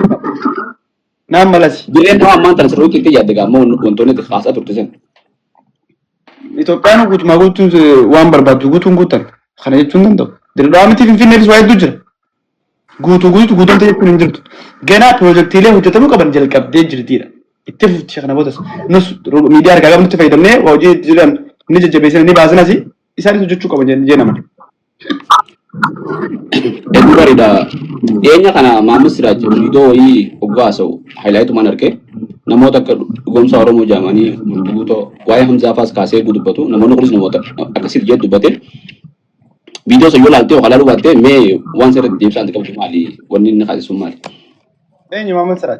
naan malasi. Jireenya ammaan tana sirriitti itti yaadde gaammoo wantoonni itti haasaa turte sen. Itoophiyaan guutumaa guutuun waan barbaaddu guutuun guutan kana jechuun danda'u. Dirqama miti Finfinneetis waa hedduu jira. Guutuun jechuun hin jirtu. Ganaa piroojeektiilee hojjetamuu qaban jalqabdee jirtidha. Itti fufti kana boodas. Nus miidiyaa harkaa qaban itti fayyadamnee hojii jiran ni jajjabeessan ni baasan asii isaanis hojjechuu qaban jee nama. Hedduu bareeda. Dhiyeenya kana Maamud Siraaj viidiyoo wayii hoggaasa'u haayilaayitumaan argee namoota akka dhugoomsa Oromoo jaamanii guutoo waa'ee Hamzaafaas kaasee dubbatu namoonni kunis namoota akkasii jee dubbate viidiyoo san yoo laaltee yookaan laaluu baattee mee waan sirriitti deebisaan qabdu maali wanni inni kaasisuun maali? Eenyu Maamud Siraaj?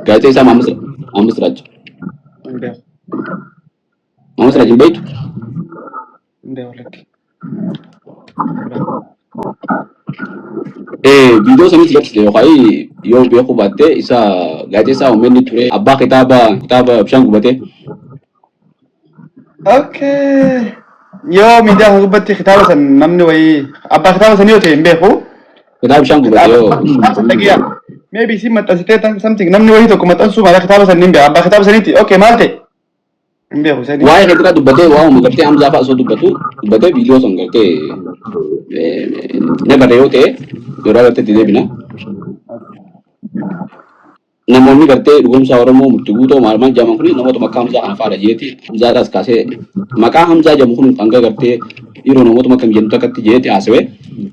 Gaazexeessaa Maamud Siraaj. Maamud Siraaj hin beektu? Viidiyoo sanis labsite yookaan yoo beekuu baattee isa gaazexeessaa uummanni ture abbaa kitaaba bishaan gubatee. Okay. Yoo miidiyaa gubbatti kitaaba san namni wayii abbaa kitaaba san yoo ta'e hin beeku. Kitaaba bishaan gubatee yoo. Maybe si maxxansitee something namni wayii tokko maxxansuu malee kitaaba san hin beeku abbaa kitaaba saniiti okay maal ta'e. Hin beeku sani. Waa'ee kitaaba dubbatee waa'uma gartee Hamzaa fa'aa osoo dubbatee viidiyoo san gartee nagarra yoo ta'e yeroo irratti deebina. namoonni gartee dhugumsa Oromoo murtii guutoo maal jedhaman kun namoota maqaa Hamzaa kana faadha jeeti. Hamzaadhaas kaasee maqaa Hamzaa jedhamu kun hanga gartee yeroo namoota makam jedhamtu akkatti jeeti haasawee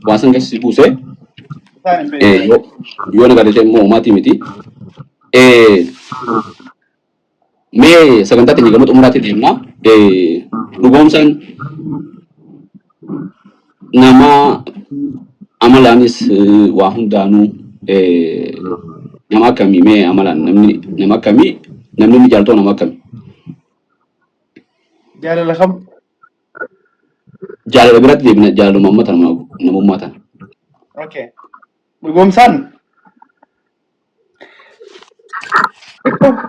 waa san keessi buusee yoo nagadate immoo uummati miti. Mee sagantaa teenya gama xumuraatti deemna. Dhugoomsaan nama amalaanis waa hundaanuu nama akkamii mee amalaan namni nama akkamii namni ni jaallatoo nama akkamii? Jaalala kam? Jaalala biratti deebina jaalaluma uummata namummaa tana. Okay. Dhugoomsaan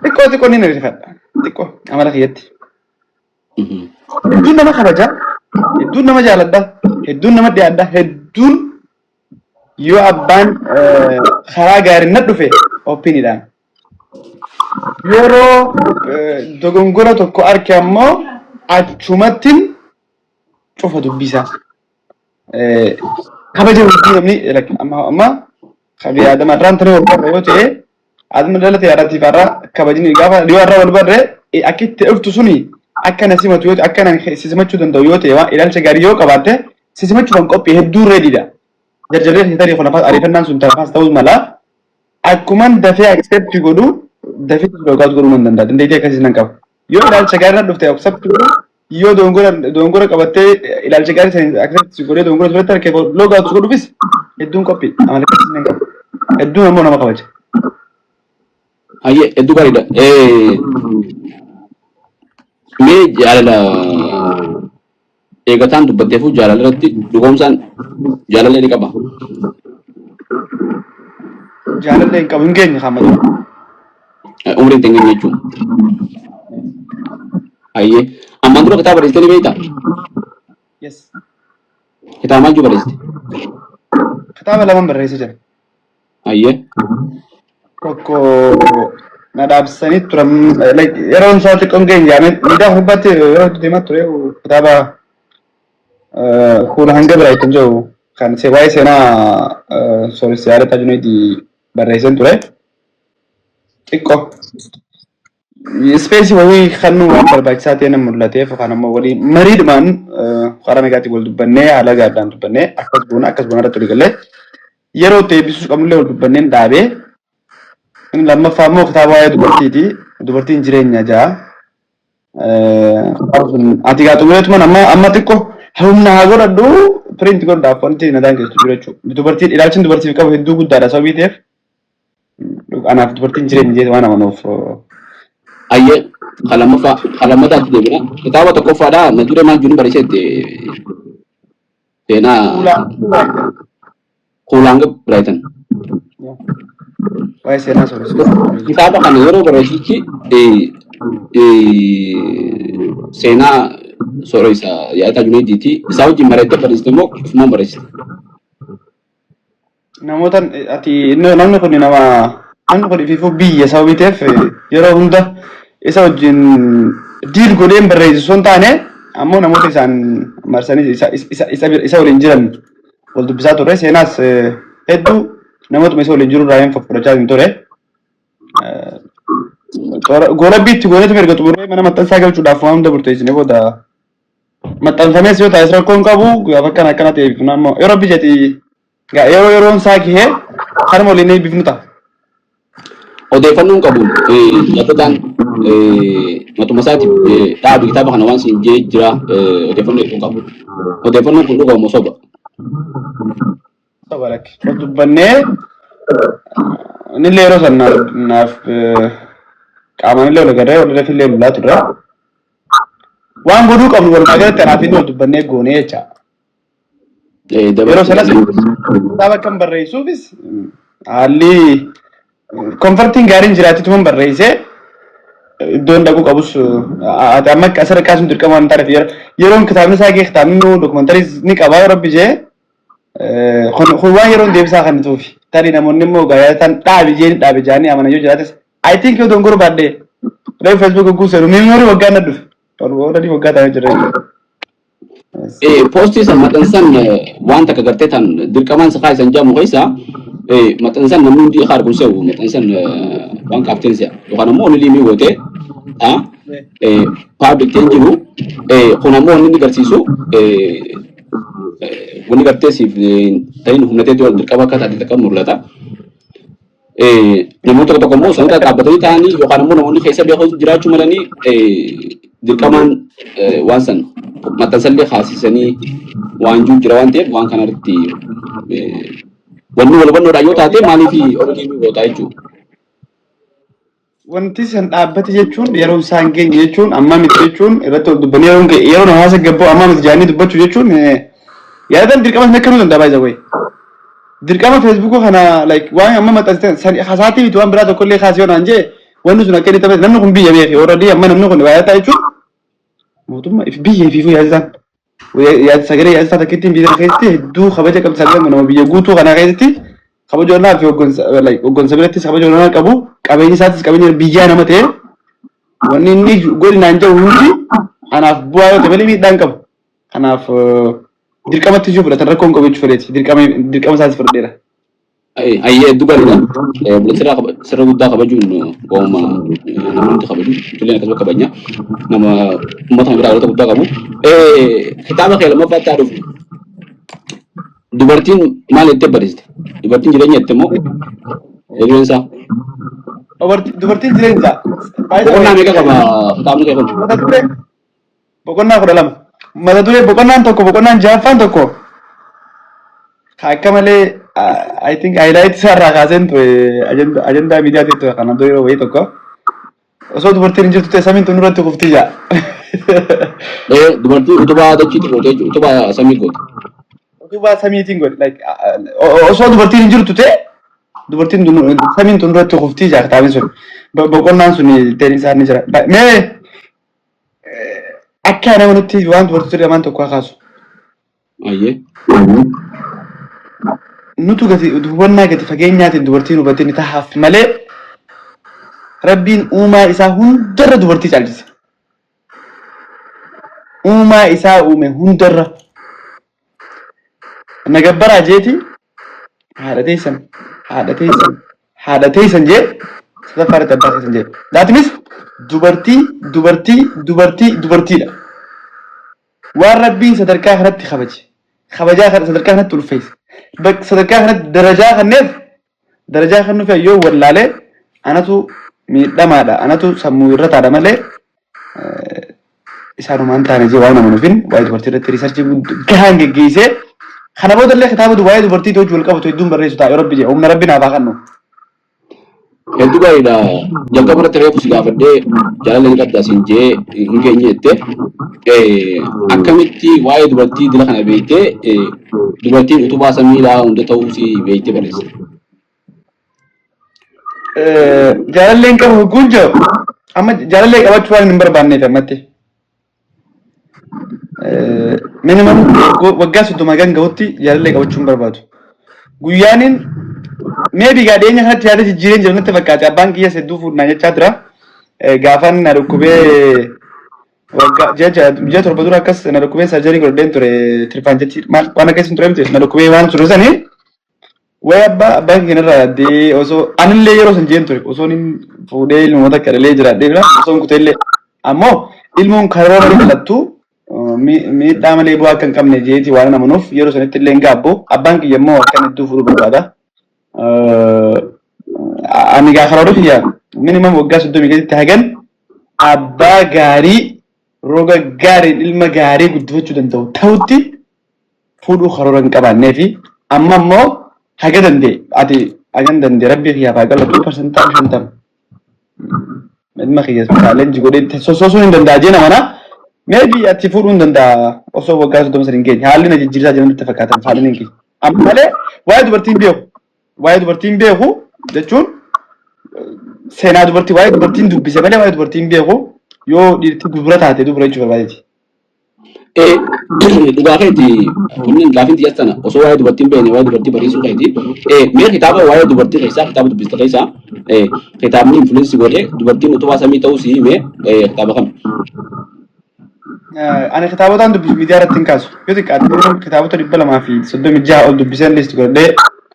xiqqoo ni nirrifadha. Xiqqoo amala kiyyatti. Hedduun nama kabaja, hedduun nama jaaladha, hedduun nama dhiyaadha, hedduun yoo abbaan karaa gaarii na dhufe opiniidhaan. Yeroo dogongora tokko arge ammoo achumattiin cufa dubbisa. Kabaja hedduu namni amma kabii adama irraan tana wal barre yoo ta'e adama dhalate yaadatiif irraa kabajni gaafa yoo irraa wal barre akka itti dhuftu suni akka na simatu yoo ta'e akka na simachuu danda'u yoo ta'e waan ilaalcha gaarii yoo qabaatte simachuu kan qophii hedduu reediidha. Jarjarree tarii kun ariifannaan sun taasifaas ta'uu mala akkuman dafee accept godhu dafee dhugaatii godhuu hin danda'a. Dandeettii akkasii nan qaba. Yoo ilaalcha gaarii na dhufte accept godhu yoo dongora qabattee ilaalcha gaarii sana accept godhee dongora fudhatte harkee loogaatu godhuufis hedduun qophii amala akkasii nan qaba. Hedduun ammoo nama kabaja. Hayyee hedduu gaariidha. Mee jaalala eegataan dubbatteefu jaalala irratti dhugoomsaan jaalala ni qaba. Jaalala hin qabu hin geenye hammatu. Umriin hin geenye jechuun. Hayyee ammaan dura kitaaba barreessitee ni beektaa? Yes. Kitaaba maal barreessite? Kitaaba lama barreessee jira. Hayyee. Tokko na dhaabsanii turan yeroon isaa xiqqoon geenye yaame miidhaa hubbatti yeroo deemaa ture kitaaba fuula hanga biraa ittiin jiru kan waa'ee seenaa sooressi yaada tajaajilatti barreessan ture. Xiqqoo ispeesii wayii kan nu waan barbaachisaa ta'e nama mul'ateef yookaan ammoo walii mariidhumaan karaa nagaatiin wal dubbannee haala gaariidhaan dubbannee akkas boona irratti walii galee yeroo ta'e eebbisuus qabnullee wal dubbanneen dhaabee lammaffaa immoo kitaaba waa'ee dubartiiti. Dubartiin jireenya ja'a. Ati gaatumeetuman amma xiqqoo humna haa godhadhu piriinti godhaaf wanti na daangeessu jiru jechuudha. Dubartiin ilaalchin dubartiif qabu hedduu guddaadha sababii ta'eef anaaf dubartiin jireenya jeetu waan amanuuf. Hayyee qalammataatti deebina. Kitaaba tokkoffaadhaa na dura maal jiru barreessite seenaa Kuulaanga Biraaytan. Waa'ee seenaa sooressi. Kitaaba kana yeroo barreessichi seenaa sooressa yaada tajaajilatti isaa wajjin mari'attee barreessite moo ofumaan barreessite? Namoota namni kun ifiifuu biyya sababii ta'eef yeroo hunda isa wajjin diil godheen barreessu osoo hin taane ammoo namoota isaan marsanii isa waliin jiran wal dubbisaa ture. Seenaas hedduu namoota isa waliin jiru irraa hin fudhachaa hin ture. Goolabbiitti goonetu mirga xumuree mana maxxansaa galchuudhaaf waan hunda murteessine booda maxxanfamees yoo taa'e rakkoon qabu gaafa akkana ta'eef naannoo yeroo biyyatti yeroon isaa gahee kanuma waliin eebbifnu ta'a. Odeeffannoon qabu jaallataan matuma isaatiif dhaabi kitaaba kana waan siin jee jira odeeffannoo hedduu qabu. Odeeffannoon kun dhugaa moo soba? Soba lakke. Wal dubbannee nillee yeroo sana naaf qaamaan illee wal agarree wal irratti illee mul'aa turre. Waan godhuu qabnu walumaa galatti anaaf inni wal dubbannee goonee jecha. Yeroo sanas kitaaba kan barreessuufis haalli konfartiin gaariin jiraatitu man barreessee iddoon dhaquu qabus amma sadarkaa sun dirqama waan taaneef yeroon kitaabni isaa gahee kitaabni dokumentariis ni qabaa yoo rabbi jee kun waan yeroon deebisaa kan tuufi tarii namoonni immoo gaayatan dhaabi jaanii amanan yoo jiraates I think yoo dongoro baadhee reef Facebook guuseeru miimorii waggaa na dhufe already waggaa taa'ee jira jechuudha. Postii san maxxansan waan takka gartee tan dirqamaan sakaa isan jedhamu keessa maxxansan namni hundi harkuun se'u maxxansan waan kaafteen se'a yookaan ammoo inni liimii gootee paablikiin jiru kun ammoo inni agarsiisu wanni gartee siif ta'in humnateetti wal dirqama akka taate akka mul'ata. Namoota tokko immoo sanarra dhaabbatanii ta'anii yookaan ammoo namoonni keessa beeku jiraachuu malanii dirqamaan waan san maxxansallee haasisanii waan jiru jira waan ta'eef waan kanarratti wanni wal hubannoodhaan yoo taate maaliif ODM gootaa jechuudha. Wanti san dhaabbate jechuun yeroo isaan geenye jechuun amma miti jechuun irratti dubbanii yeroo hawaasa gabboo amma miti jaanii dubbachuu jechuun yaadan dirqama sana kanuu danda'a baay'ee wayi. Dirqama Facebook kana like waan amma maxxansitan hasaati miti waan biraa tokko illee kaasee yoo naan jee wanni sun akka inni taphate namni kun biyya beeke already amma namni kun baay'ataa jechuun mootummaa biyya fiifuu yaadatan. Sagalee yaadatan akka ittiin biyya keessatti hedduu kabaja qabdi sagalee nama biyya guutuu kana keessatti kabajoonnaa fi hoggansa birattis kabajoonnaa qabu qabeenyi isaatis qabeenya biyyaa nama ta'e wanni inni godhinaan jiru hundi anaaf bu'aa yoo ta'e malee miidhaan qabu. Kanaaf dirqamatti jiru fudhatan rakkoon qabu jechuudha fedheeti dirqama isaatis fudhadheera. Ayyee hedduu gaariidha. Bulchiinsa sirna guddaa kabajuun qooma namoonni kabaju tulleen akkasuma kabajna nama uummata biraa walitti guddaa qabu. Kitaaba kee lammaffaatti haa dhufu. Dubartiin maal jettee barreessite? Dubartiin jireenya jettee moo jireenya isaa? Dubartiin jireenya isaa. Boqonnaa meeqa qaba kitaabni kee kun? Mata duree boqonnaa 12. Mata duree boqonnaan tokko boqonnaan ja'affaan tokko akka malee I think highlight isaarraa kaaseen ture ajandaa miidiyaa ture kana duree wayii tokko osoo dubartiin hin jirtu ta'e samiin tun irratti kuftii jaa. Dubartiin utubaa dachiitti goote jechuudha utubaa samii goote. Utubaa samiitiin godhe like osoo dubartiin hin jirtu ta'e dubartiin samiin tun irratti kuftii jaa kitaabni sun boqonnaan sun ta'een isaa ni jira. Mee akka nama nutti waan dubartii jedhaman tokko kaasu. Ayyee. Nutu hubannaa gati fageenyaatiin dubartiin hubatiin tahaaf malee rabbiin uumaa isaa hundarra dubartii caalchise. Uumaa isaa uume hundarra. Nagabbaraa jeeti haadha teessan jee sadaffaa irratti abbaa teessan jee. Daatinis dubartiidha. Waan rabbiin sadarkaa kanatti kabajaa sadarkaa kanatti ulfeesse. Sadarkaa kanatti darajaa kan nuuf yoo wallaalee anatu miidhamaadha anatu sammuu irra taadha malee isaanumaan taane jee waan nama nufin waa'ee dubartii irratti riisarchii gahaan geggeessee kana boodallee kitaaba waa'ee dubartii hojii wal qabatu hedduun barreessu ta'a yoo rabbi jee humna rabbi naaf haa kennu. Hedduu gaariidha. Jalqaba irratti reefu si gaafadhee jaalala hin qabdaasiin jee hin geenye jettee akkamitti waa'ee dubartii dila kana beektee dubartiin utubaa samiidhaa hunda ta'uu si beektee barreessite. Jaalalleen qabu hogguun jiru amma jaalallee qabachuu waan hin barbaanneef ammatti. Minimum waggaa 30 kan gahutti jaalallee qabachuu hin barbaadu. Guyyaaniin maybe gaadheenya kanatti yaada jijjiireen jiru natti fakkaate abbaan kiyya hedduu fuudhnaa jechaa tura. Gaafan na dhukkubee waggaa ji'a torba dura akkas na dhukkubee sarjarii godhadheen ture tirfaan jechi waan akkas hin ture miti na dhukkubee waan ture sanii wayi abbaan kiyya irraa yaaddee osoo anillee yeroo san jeen ture osoo hin fuudhee ilmoota kadhalee jiraadhee bira osoo hin kuteellee ammoo ilmoon karoora dhalattu miidhaa malee bu'aa akka hin qabne jeeti waan namanuuf yeroo sanitti illee hin gaabbu abbaan kiyya immoo akkan hedduu fuudhuu barbaada. Ani gaa karoora kiyya minimum waggaa 30 gaditti hagan abbaa gaarii roga gaariin ilma gaarii guddifachuu danda'u ta'utti fuudhuu karoora hin qabaannee fi amma immoo haga danda'e ati hagan danda'e rabbii kiyyaaf haa galatu parsantaa 50 ilma kiyya chaalenji godhee sosoosuu hin danda'a jee namana maybe ati fuudhuu hin danda'a osoo waggaa 30 sana hin geenye haalli na jijjiirsaa jiran nutti fakkaatan haalli hin amma malee waa'ee dubartiin beeku jechuun seenaa dubartii waa'ee dubartiin dubbise malee waa'ee dubartiin beeku yoo dhiirti dubara taate dubara jechuu barbaadeeti. Dhugaa keeti kunniin gaafiin xiyyaatana osoo waa'ee dubartiin beekne waa'ee dubartii barreessuu keeti mee kitaaba waa'ee dubartii keessaa kitaaba dubbiste keessaa kitaabni influensi godhee dubartiin utubaa samii ta'uu si himee kitaaba kam? Ani kitaabotaan dubbisu miidiyaa irratti hin kaasu yoo xiqqaate kitaabota 236 ol dubbiseen liisti godhee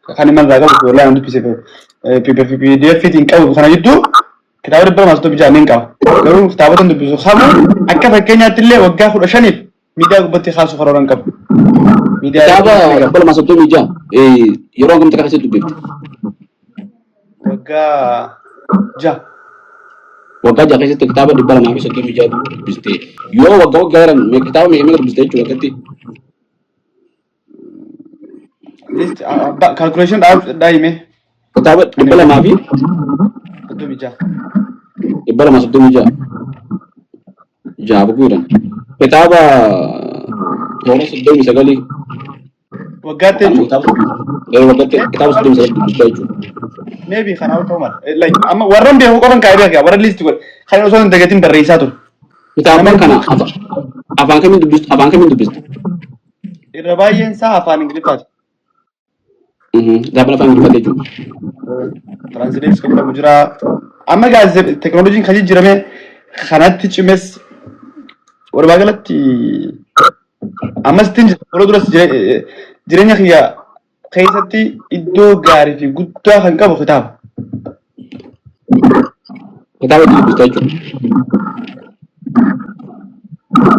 kan man raga wala andu PDF tin qabu kana jiddu kitaaba dhibba lamaa soddomii ja'a qaba garuu kitaabota dubbisu hamu akka fakkeenyaatti illee waggaa 15 miidiyaa gubbatti kaasuu karooran qabu kitaaba dhibba lamaa soddomii ja'a yeroo hangam takka keessatti dubbifte waggaa ja'a keessatti kitaaba dhibba lamaa fi soddomii ja'a dubbiste yoo waggaa jiran kitaaba meeqa dubbiste jechuudha akkatti calculation daa'ime kitaaba dhibba lamaa fi soddomii ja'a dhibba lamaa soddomii ja'a bukuudhaan kitaaba toora soddomii sagalii waggaatti waggaatti kitaaba soddomii sagalii dubbiste jechuudha. Maybe kana auto mal like amma warran beeku qofan kaayee beekaa warra list godhe kan osoo hin dagatin barreessaa ture. Kitaaba kana afaan kamiin dubbiste? Irra baay'een isaa afaan Ingiliffaati. Kitaaba afaan Ingiliffaati jechuudha. Translate kan jedhamu jira. Amma gaazexaa teknooloojiin kan jijjiirame kanatti cimes walumaa galatti ammas ittiin yeroo duras jireenya kiyyaa keessatti iddoo gaarii fi guddaa kan qabu kitaaba. Kitaaba dubbiste jechuudha.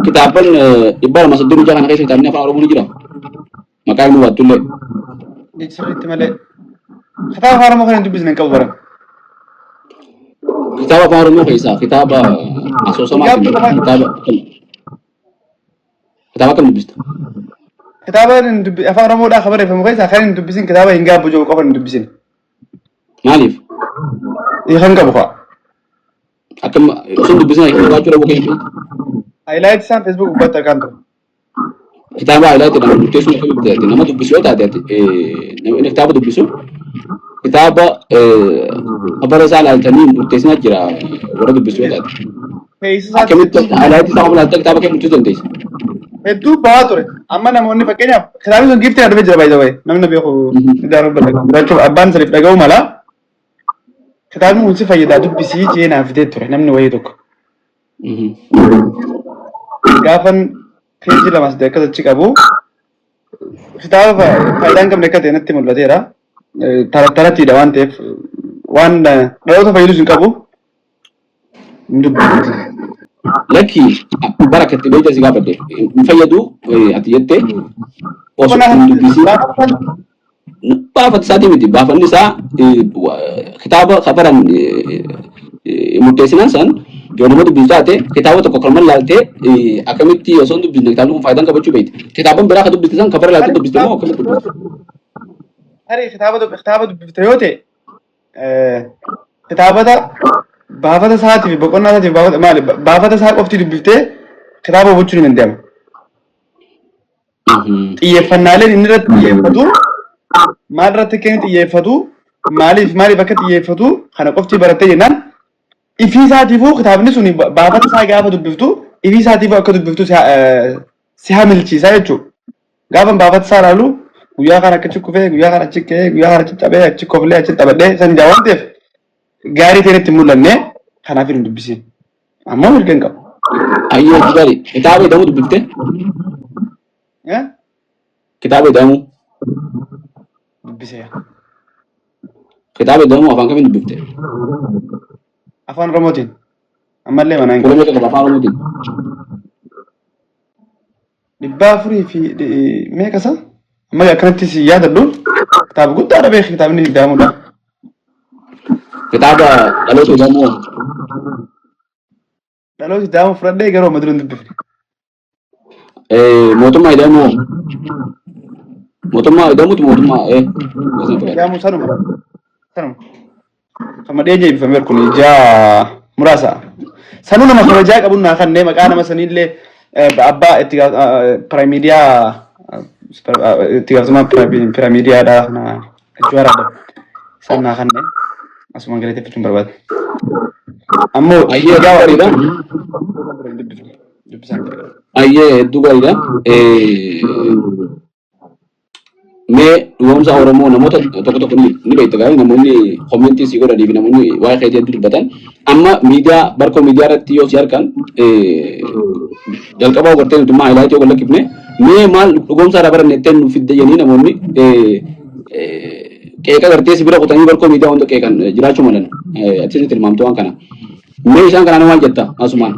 Kitaaban dhibba lamaa soddomii ja'a kana keessa kitaabni afaan Oromoo ni jira. Maqaa inni hubattullee. Sirriitti malee kitaaba afaan Oromoo kana hin dubbisne hin qabu bara. Kitaaba afaan Oromoo keessaa kitaaba asoosamaa kitaaba kam dubbiste? Kitaaba afaan Oromoodhaa kan barreeffamu keessaa kan hin dubbisin kitaaba hin gaabbu jiru qofa hin dubbisin. Maaliif? Kan qabu fa'a. Akkam osoo dubbisin hiikuu baachuu dhabu keenya. Highlight isaan Facebook gubbaatti argaan ture. Kitaaba highlight jedhamu murteessuun akka bitteetti nama dubbisu yoo taate namni kitaaba dubbisu kitaaba afara isaa ilaaltanii murteessinaa jira warra dubbisu yoo taate. Akkamitti highlight isaa ilaaltee kitaaba kee murteessuu dandeessa? Hedduu bahaa ture. Amma namoonni fakkeenyaaf kitaabni sun giiftii adda jira baay'ee namni beeku biraachuu abbaan saniif dhaga'uu mala. Kitaabni kun si fayyadaa dubbisii jee naaf fidee ture namni wayii tokko. Gaafan peejii lama sadii akkas achi qabu kitaaba faayidaan qabne akka ta'e natti mul'ateera. Tarattiidha waan ta'eef waan dhaloota fayyadus hin qabu. Lakki bara akkatti beekta si gaafadde hin fayyadu ati jettee osoo hin dubbisiin baafata isaatii miti baafanni isaa kitaaba kabaran murteessinaan san yoo nama dubbisu taate kitaaba tokko kalman laaltee akkamitti osoo hin dubbisne kitaabni kun faayidaan qabachuu beekte kitaaban biraa ka dubbiste san kabara laaltee dubbiste moo akkamitti dubbiste? Hari kitaaba dubbifte yoo ta'e kitaabota baafata isaatiif boqonnaa isaatiif maali baafata isaa qofti dubbiftee kitaaba hubachuun hin danda'amu. Xiyyeeffannaaleen inni irratti xiyyeeffatu maal irratti akka inni xiyyeeffatu maaliif akka xiyyeeffatu kana qofti barattee jennaan ifii isaatiifuu kitaabni sun baafata isaa gaafa dubbiftu ifii isaatiifuu akka dubbiftu si hamilchiisa jechuudha. Gaafa baafata isaa ilaalu guyyaa kana achi kufee guyyaa kana achi ka'ee guyyaa kana achi cabee achi koflee achi taphadhee san jaa waan ta'eef gaarii ta'e itti mul'anne kanaaf hin dubbisiin. Ammoo mirga hin qabu. Ayyoo gaarii kitaaba jedhamu dubbifte? Kitaaba jedhamu dubbisee. Kitaaba jedhamu afaan kamiin dubbifte? Afaan Oromootiin. Ammallee manaa hin qabu. Afaan Oromootiin. 400 fi meeqa isaa? Amma akkanatti si yaadadhu kitaaba guddaadha beeku kitaabni jedhamudha. Kitaaba dhaloota jedhamu. Dhaloota jedhamu fudhadhee garuu amma dura hin dubbifne. Mootummaa jedhamu. Mootummaa jedhamutu mootummaa jedhamu sanuma. Amma dhiyeenyaa eebbifamee kun ijaa muraasa. Sanuu nama kabajaa qabuun naa kanneen maqaa nama sanillee abbaa itti piraamiidiyaa itti gaafatamaa piraamiidiyaadha iddoo araada. Isaan naa kanneen asuma galateeffachuun barbaada. Ammoo ayyee gaariidha. Ayyee hedduu gaariidha. Mee dhugoomsa Oromoo namoota tokko ni beekta gaarii namoonni koomentii si godhanii fi namoonni waa'ee keetii hedduu dubbatan amma miidiyaa barkoo miidiyaa irratti yoo si argan jalqabaa gartee nuti maa ilaaltii yoo lakkifne mee maal dhugoomsa irraa baranne ittiin nu fidde jennee namoonni qeeqa gartee sibira qotanii barkoo miidiyaa hunda qeeqan jiraachuu malan achitti tilmaamtu waan kana. Mee isaan kanaan waan jetta asumaan.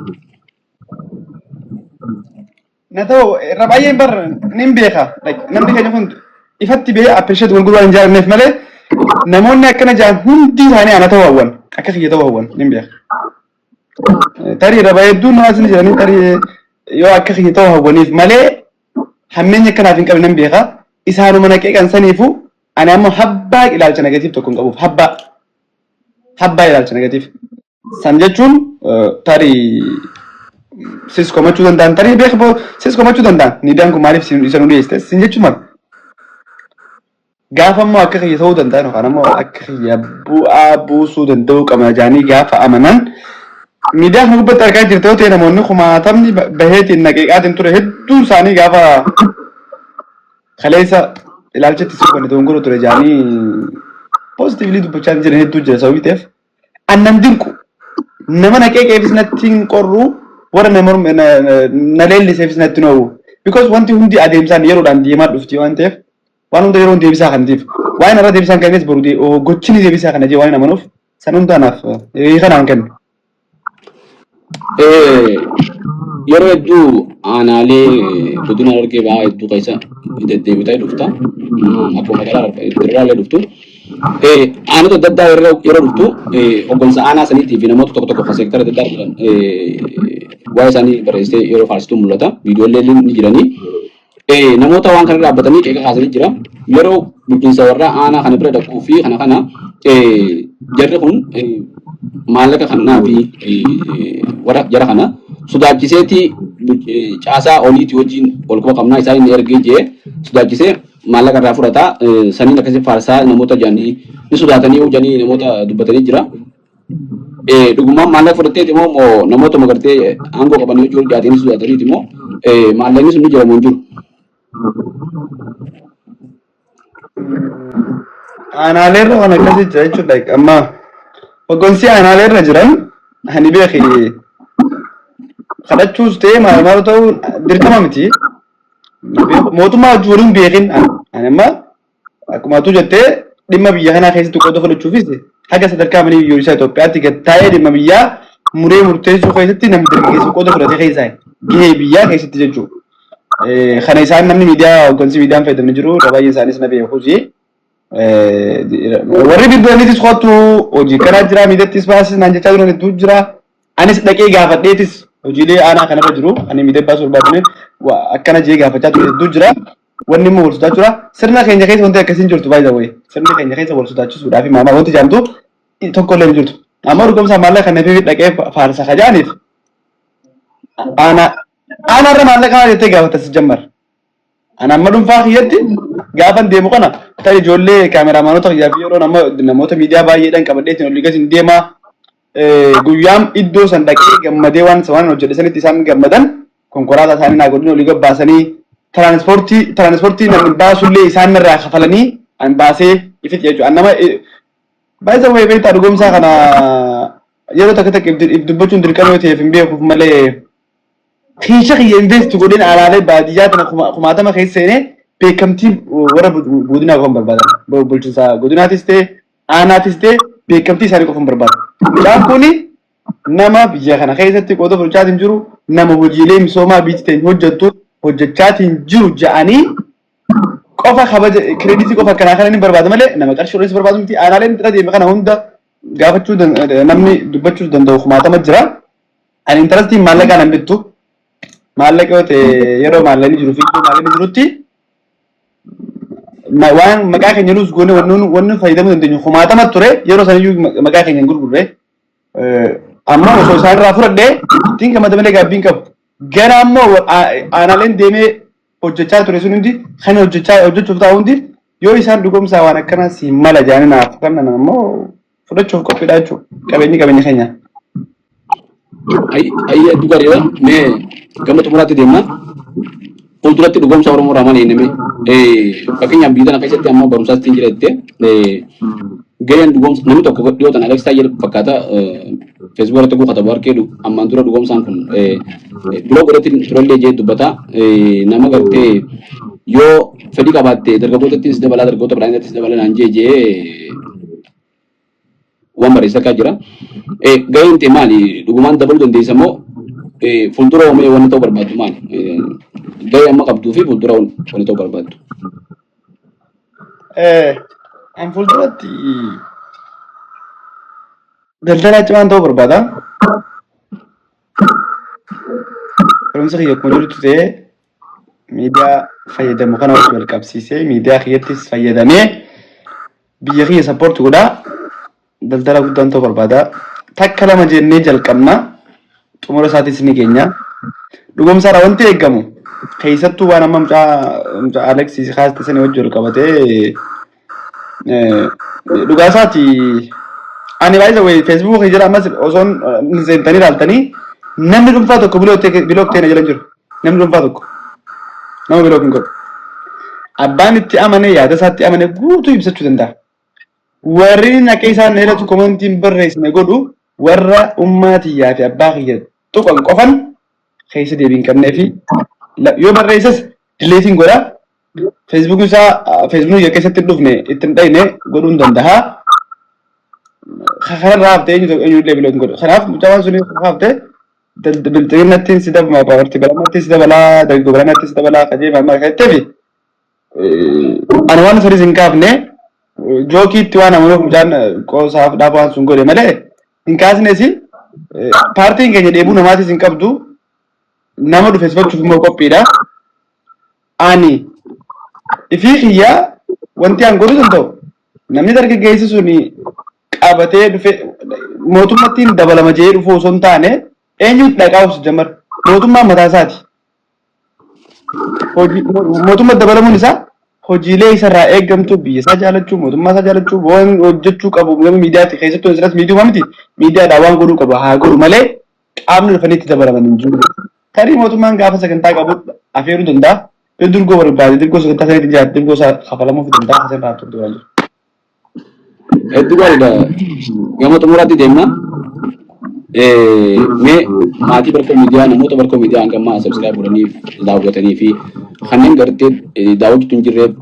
Na ta'u irra baay'een bar nin beeka namni keenya kun ifatti bee appreciate gurguruu waan jaalanneef malee namoonni akkana jaan hundi isaanii ana ta'uu hawwan akka kiyya ta'uu hawwan nin beeka. Tarii irra baay'ee hedduun namaa isin jedhanii tarii yoo akka kiyya ta'uu hawwaniif malee hammeenya akkanaaf hin qabne nin beeka. Isaanuma naqee kan saniifu ani ammoo habbaa ilaalcha negatiif tokko hin qabuuf habbaa ilaalcha negatiif. San jechuun tarii sis komachuu danda'an tarii beekboo sis komachuu danda'an miidiyaan kun maaliif isa nu dhiyeessite sin jechuun mala. Gaafa ammoo akka kiyya ta'uu danda'an yookaan ammoo akka kiyya bu'aa buusuu danda'uu qaba jaanii gaafa amanan miidiyaa kana gubbatti argaa jirte yoo ta'e namoonni kumaatamni baheetiin naqeeqaatiin ture hedduun isaanii gaafa kaleessa ilaalchatti suuqanii dongoroo ture jaanii poozitiivlii dubbachaa jiran hedduu jira sababii ta'eef annan dinqu nama naqeeqeefis natti hin qorru warra na leelliseefis natti hin oowwu because wanti hundi adeemsaan yeroodhaan deemaa dhufti waan ta'eef waan hunda yeroon deebisaa kan ta'eef waan irra deebisaan kennees boru gochini deebisaa kana jee waan namanuuf san hundaanaaf kanaan kennu. Yeroo hedduu aanaalee godina Harargee ba'aa hedduu keessa deddeebitaa dhufta. Akkuma magaalaa dhuftu. Aanota adda addaa yeroo dhuftu hoggansa aanaa saniitii fi namoota tokko tokko seektara adda addaa jiran waa'ee isaanii barreessitee yeroo faarsituu mul'ata. Viidiyoolee ni jiranii. Namoota waan kana dhaabbatanii qeeqa kaasanii jira. Yeroo bulchiinsa warraa aanaa kana bira dhaquu fi kana jarri kun maallaqa kanaa fi warra jara kana sodaachiseeti caasaa oliitii wajjin ol quba qabnaa isaa inni ergee jee sodaachisee maallaqa irraa fudhataa saniin akkasii faarsaa namoota jaanii ni sodaatanii hojjanii namoota dubbatanii jira. Dhugumaan maallaqa fudhatteeti immoo namoota magartee aangoo qabanii hojii hojjaatanii sodaataniiti immoo maallaqni sun ni jiramu hin jiru. Aanaalee kan akkasii jira jechuudha amma hoggansi aanaalee irra jiran ani beeki kadhachuus ta'ee maal ta'uu dirqama miti mootummaa wajjin waliin beekin ani amma akkuma tu jettee dhimma biyya kanaa keessatti qooda fudhachuufis haga sadarkaa mana biyyoolessaa Itoophiyaatti gattaa'ee dhimma biyyaa muree murteessuu keessatti namni dargaggeessu qooda fudhatee keessaa gahee biyyaa keessatti jechuudha. Kana isaan namni miidiyaa hoggansi miidiyaan fayyadamni jiru baay'ee isaanis na beekuusi. Warri biddoonis kootu hojii karaa jira miidhattis baasis naan jechaa jiran hedduu jira. Anis dhaqee gaafadheetis hojiilee aanaa kanarra jiru ani miidhaa baasuu barbaadne akkana jee gaafachaa ture hedduu jira. Wanni immoo wal sodaachuu jira. Sirna keenya keessa wanti akkasiin jirtu baay'ee wayii. Sirna keenya keessa wal sodaachisuudhaaf maamaa wanti jaamtu tokko illee jirtu. Amma dhugamsaa maallaqa kana fi dhaqee faarsa kajaaniif aanarra maallaqa maa jettee gaafatas jammar. Ana amma dhuunfaa kiyyatti gaafan deemu kana ta'e ijoollee kaameraamaanota kiyyaa fi yeroo namoota miidiyaa baay'eedhaan qabadheetiin olii gadi deemaa guyyaan iddoo san dhaqee gammadee waan hojjedhe sanitti isaan gammadan konkolaataa isaanii naa godhanii olii gabbaasanii tiraanspoortii namni baasullee isaan irraa kafalanii an baasee ifit jechuudha. Nama baay'ee wayii beektaa dhugumsaa kana yeroo takka takka dubbachuun dirqama yoo ta'eef hin beekuuf malee kiisha kiyya invest godheen alaalee baadiyyaa tana kumaatama keessa seenee beekamtii warra godinaa qofan barbaadan. Bulchiinsa godinaatis ta'e aanaatis ta'e beekamtii isaanii qofan barbaadan. Midhaan kuni nama biyya kana keessatti qooda fudhachaatiin jiru nama hojiilee misoomaa biyyi ta'e hojjettu hojjechaatiin jiru ja'anii qofa kabaja kireeditii qofa akkanaa kana ni barbaada malee nama qarshii irratti barbaadu miti. Aanaaleen irra deeme kana hunda gaafachuu namni dubbachuu danda'u kumaatama jira. Ani intarastiin maallaqaan hin bittu. Maallaqa yoo ta'e yeroo maallaqni jiru fi maallaqni jirutti waan maqaa keenya nuus goone wanni fayyadamuu dandeenyu kumaatama ture yeroo saniyyuu maqaa keenya hin gurgurre amma osoo isaan irraa fudhadhee ittiin gammada malee gaabbiin qabu. Gara ammoo aanaaleen deemee hojjechaa ture sun hundi kan hojjechuuf taa'u hundi yoo isaan dhugumsaa waan akkana si mala jaanii naaf kannan ammoo fudhachuuf qophiidha jechuudha qabeenya keenya. Ayya dugareedha mee gama xumuraatti deemna. Fuulduratti dhugumsa Oromoo irraa maal eenyame fakkeenyaaf biyya kana keessatti amma barumsaas ittiin jira jettee gaheen dhugumsa namni tokko dhiyootan Alex Taayyer fakkaata Facebook irratti kuufata barkeedhu ammaan dura dhugumsaan kun blog irratti turellee jee dubbata nama gartee Yoo fedhii qabaatte dargaggootattis dabalaa dargaggoota biraanittis dabalaa naan jee waan bareessaa akka jira. Gaheen ta'e maali? Dhugumaan dabaluu dandeessa moo fuuldura oomishee wanti ta'uu barbaaddu maali? Gahee amma qabduu fi fuuldura wanti ta'uu barbaaddu. An fuulduratti daldalaa cimaan ta'uu barbaada. Barumsa kiyya akkuma jirutti ta'ee miidiyaa fayyadamu kana wal qabsiisee miidiyaa kiyyattis fayyadamee biyya kiyya sappoorti godhaa daldala guddaan ta'uu barbaada. Takka lama jennee jalqabna xumura isaatis ni geenya. Dhugumsaadha wanti eegamu keessattuu waan amma mucaa Alexis haasate sanii wajjin wal qabatee dhugaa isaati. Ani baay'ee wayi Facebook jira ammas osoon seentanii ilaaltanii namni dhuunfaa tokko bilookteena jala jiru. Namni dhuunfaa tokko nama bilook hin godhu. Abbaan itti amane yaada isaatti amane guutuu ibsachuu danda'a. Warri naqee isaan dheeratu komantiin barreessine godhu warra ummaatiyyaa fi abbaa kiyya tuqan qofan keessa deebiin qabnee fi yoo barreessas dileetiin godha. Facebook isaa Facebook ya keessatti dhufne ittiin dhayne godhuun danda'a. Kanarraa haftee eenyullee bilook hin godhu. Kanaaf mucaan suni haftee biltiginnattiin si dabala paartii balamatti si dabala dargagoo balamatti si dabala qajeelfama amma keessatti fi ani waan sirrii hin kaafne jookiitti waan amanuuf mucaan qoosaaf dhaabaan sun godhe malee hin kaasnes paartiin keenya dheebuu namaatis hin qabdu nama dhufe sifachuuf immoo qophiidha. Ani ifii kiyyaa wanti aan godhuu danda'u namni dargaggeessi suni qabatee dhufe mootummaattiin dabalama jee dhufuu osoo hin taane eenyutti dhaqaa'uus jamar mootummaan mataa isaati. Mootummaa dabalamuun isaa hojiilee isarraa eegamtu biyya isaa jaalachuu mootummaa isaa jaalachuu waan hojjechuu qabu miidiyaatti keessattuu asiras miidiyuma miti miidiyaadhaa waan godhuu qabu haa godhu malee qaamni dhufanii itti dabalaman hin jiru. Tarii mootummaan gaafa sagantaa qabu afeeruu danda'a. Yoo durgoo barbaade durgoo sagantaa sanitti jiraate durgoo isaa kafalamuuf danda'a hasan raabtuu duraan jiru. Hedduu gaariidha. Gama xumuraatti deemna. Mee maatii barkoo miidiyaa namoota barkoo miidiyaa hangammaa sabskiraayib godhanii daawwatanii fi kanneen gartee daawwachuutu hin jirreef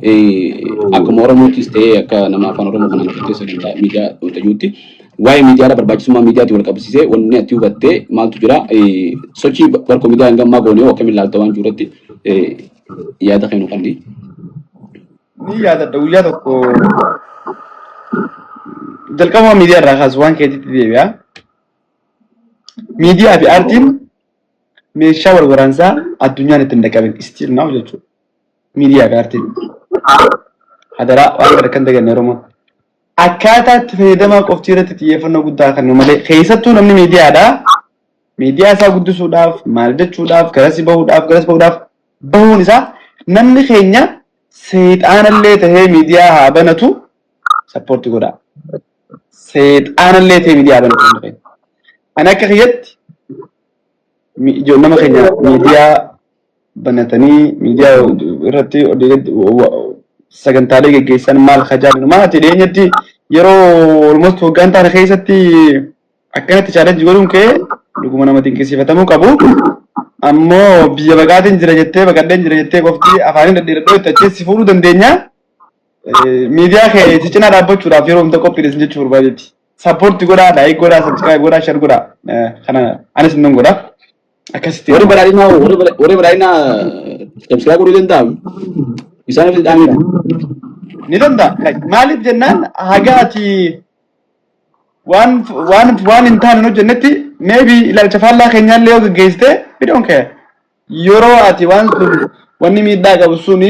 akkuma Oromoottis ta'ee akka nama afaan Oromoo kanaan keessatti miidiyaa hojjechuutti waa'ee miidiyaadha barbaachisummaa miidiyaatti wal qabsiisee wanni ati hubattee maaltu jira sochii barkoo miidiyaa hangammaa goonee akkamiin ilaalta waan jirutti yaada kennu qabdi. Ni yaadadha guyyaa tokko jalqabuma miidiyaa irraa kaasu waan keetitti deebi'a. Miidiyaa fi aartiin meeshaa wal waraansaa addunyaan ittiin dhaqabin istiil naaf jechuudha. Miidiyaa fi aartiin hadaraa waan gara kan daganne Oromoo. Akkaataa itti fayyadamaa qofti irratti xiyyeeffannoo guddaa kennu malee keessattuu namni miidiyaadhaa miidiyaa isaa guddisuudhaaf maal jechuudhaaf garas bahuudhaaf bahuun isaa namni keenya seexaanallee tahee miidiyaa haa banatu sappoortii godha. Seexaanallee tahee miidiyaa haa banatu. Ani akka kiyyatti nama keenya miidiyaa banatanii miidiyaa irratti sagantaalee geggeessan maal kajaalu maati dhiyeenyatti yeroo almost waggaan taane keessatti akkanatti chaalenjii godhuun kee dhuguma nama dinqisiifatamuu qabu. Ammoo biyya baqaatiin jira jettee baqadheen jira jettee qofti afaaniin dhadheeradhoo itti acheessi fuudhuu dandeenya. Miidiyaa kee si cinaa dhaabbachuudhaaf yeroo humna qophiidhees jechuu barbaadetti. Sappoortii godhaa, laayik godhaa, sabskiraayib godhaa, shar godhaa. Kana anis nan godhaa. Akkasitti. Warri badhaadhinaa sabskiraayib godhuu danda'amu. Isaaniif dhaamidha. Ni danda'a. Maaliif jennaan haga ati waan hin taane hojjennetti maybe ilaalcha faallaa keenyaallee yoo gaggeessite biddoon kee yeroo ati wanni miidhaa qabu suni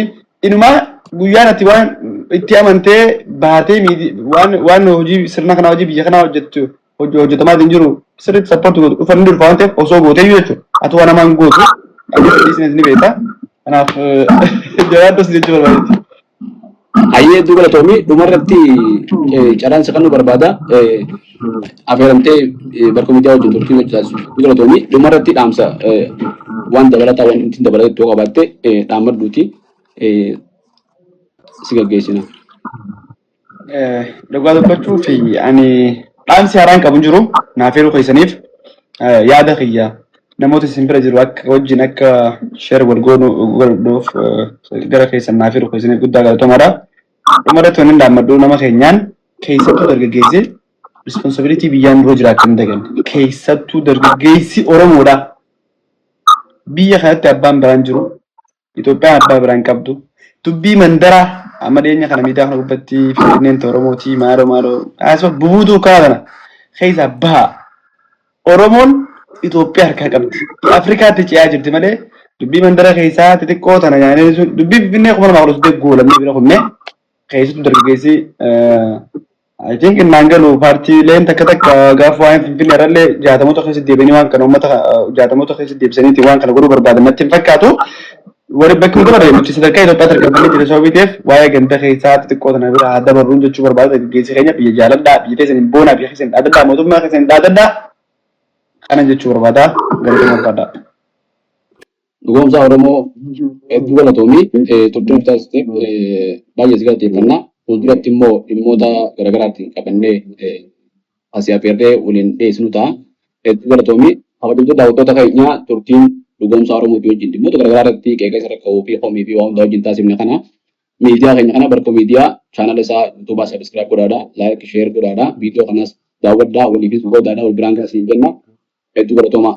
inumaa guyyaan ati waan itti amantee baatee waan hojii sirna kanaa hojii biyya kanaa hojjettu hojjetamaa hin jiru sirriitti sappoortii godhu dhufanni dhufa waan ta'eef osoo gootee jechuudha. Ati waan namaan gootu dhiisnes ni beekta. Kanaaf jawaaddos jechuu barbaadetti. Ayyee hedduu galatoomii dhumarratti carraan sakannuu barbaada. Affeeramtee barkoo miidiyaa wajjin turtii hojjetaatu galatoomii dhumarratti dhaamsa waan dabalataa waan ittiin dabalatee yoo qabaatte dhaammadduuti si gaggeessina. Dhugaa dubbachuu fi ani dhaamsi haaraan qabu jiru naaf eeruu keessaniif yaada kiyya namoota isin bira jiru akka wajjin akka share wal godhuuf gara keessan naaf jiru keessaniif guddaa galatoomaadha. Dhumarratti waan hin dhaammadhu nama keenyaan keessattuu dargaggeessi responsibility biyyaan dura jiraachuu hin daganne. Keessattuu dargaggeessi Oromoodha. Biyya kanatti abbaan biraan jiru. Itoophiyaan abbaa biraan qabdu. Dubbii mandaraa amma dhiyeenya kana miidiyaa kana gubbatti Finfinneen Oromootii maaloo asoo bubuutuu kaadana keessa baha. Oromoon Itoophiyaa harkaa qabdi. Afrikaatti ce'aa jirti malee dubbii mandara keessaa xixiqqoo tana nyaanee dubbii Finfinnee kuma namaa godhatu goolamee bira kunne keessattuu dargaggeessi I think naangalu paartiileen takka gaafa waan Finfinnee irrallee jaatamoota keessatti deebianii waan kana uummata jaatamoota keessatti deebisaniiti waan kana godhuu barbaadan natti hin fakkaatu. Warri bakki hundi barreeffamni nuti sadarkaa Itoophiyaa tarkaanfamee jira sababiitiif waa'ee ganda keessaa xixiqqoo tana bira adda barruun jechuu barbaada dargaggeessi keenya biyya jaaladhaa biyya teessan boonaa biyya keessan dhaadadhaa mootummaa keessan dhaadadhaa kanan jechuu barbaada galata barbaada. Dhugoomsa Oromoo hedduu galatoomii turtiin taasisee baay'ee si galateeffannaa. Fuulduratti immoo dhimmoota garaagaraatiin qabannee asii affeerree waliin dhiyeessinu ta'a. Hedduu galatoomii kabajamtoota daawwattoota keenyaa turtiin dhugoomsa Oromoo wajjin dhimmoota garaagaraa irratti qeeqa irra ka'uu fi homii fi waan hundaa wajjin taasifne kana miidiyaa keenya kana Barkoo miidiyaa chaanala isaa yuutuubaa sabiskiraayib godhaadhaa laayik sheer godhaadhaa viidiyoo kanas daawwadhaa waliifis godhaadhaa wal biraan gaasiin jenna hedduu galatoomaa.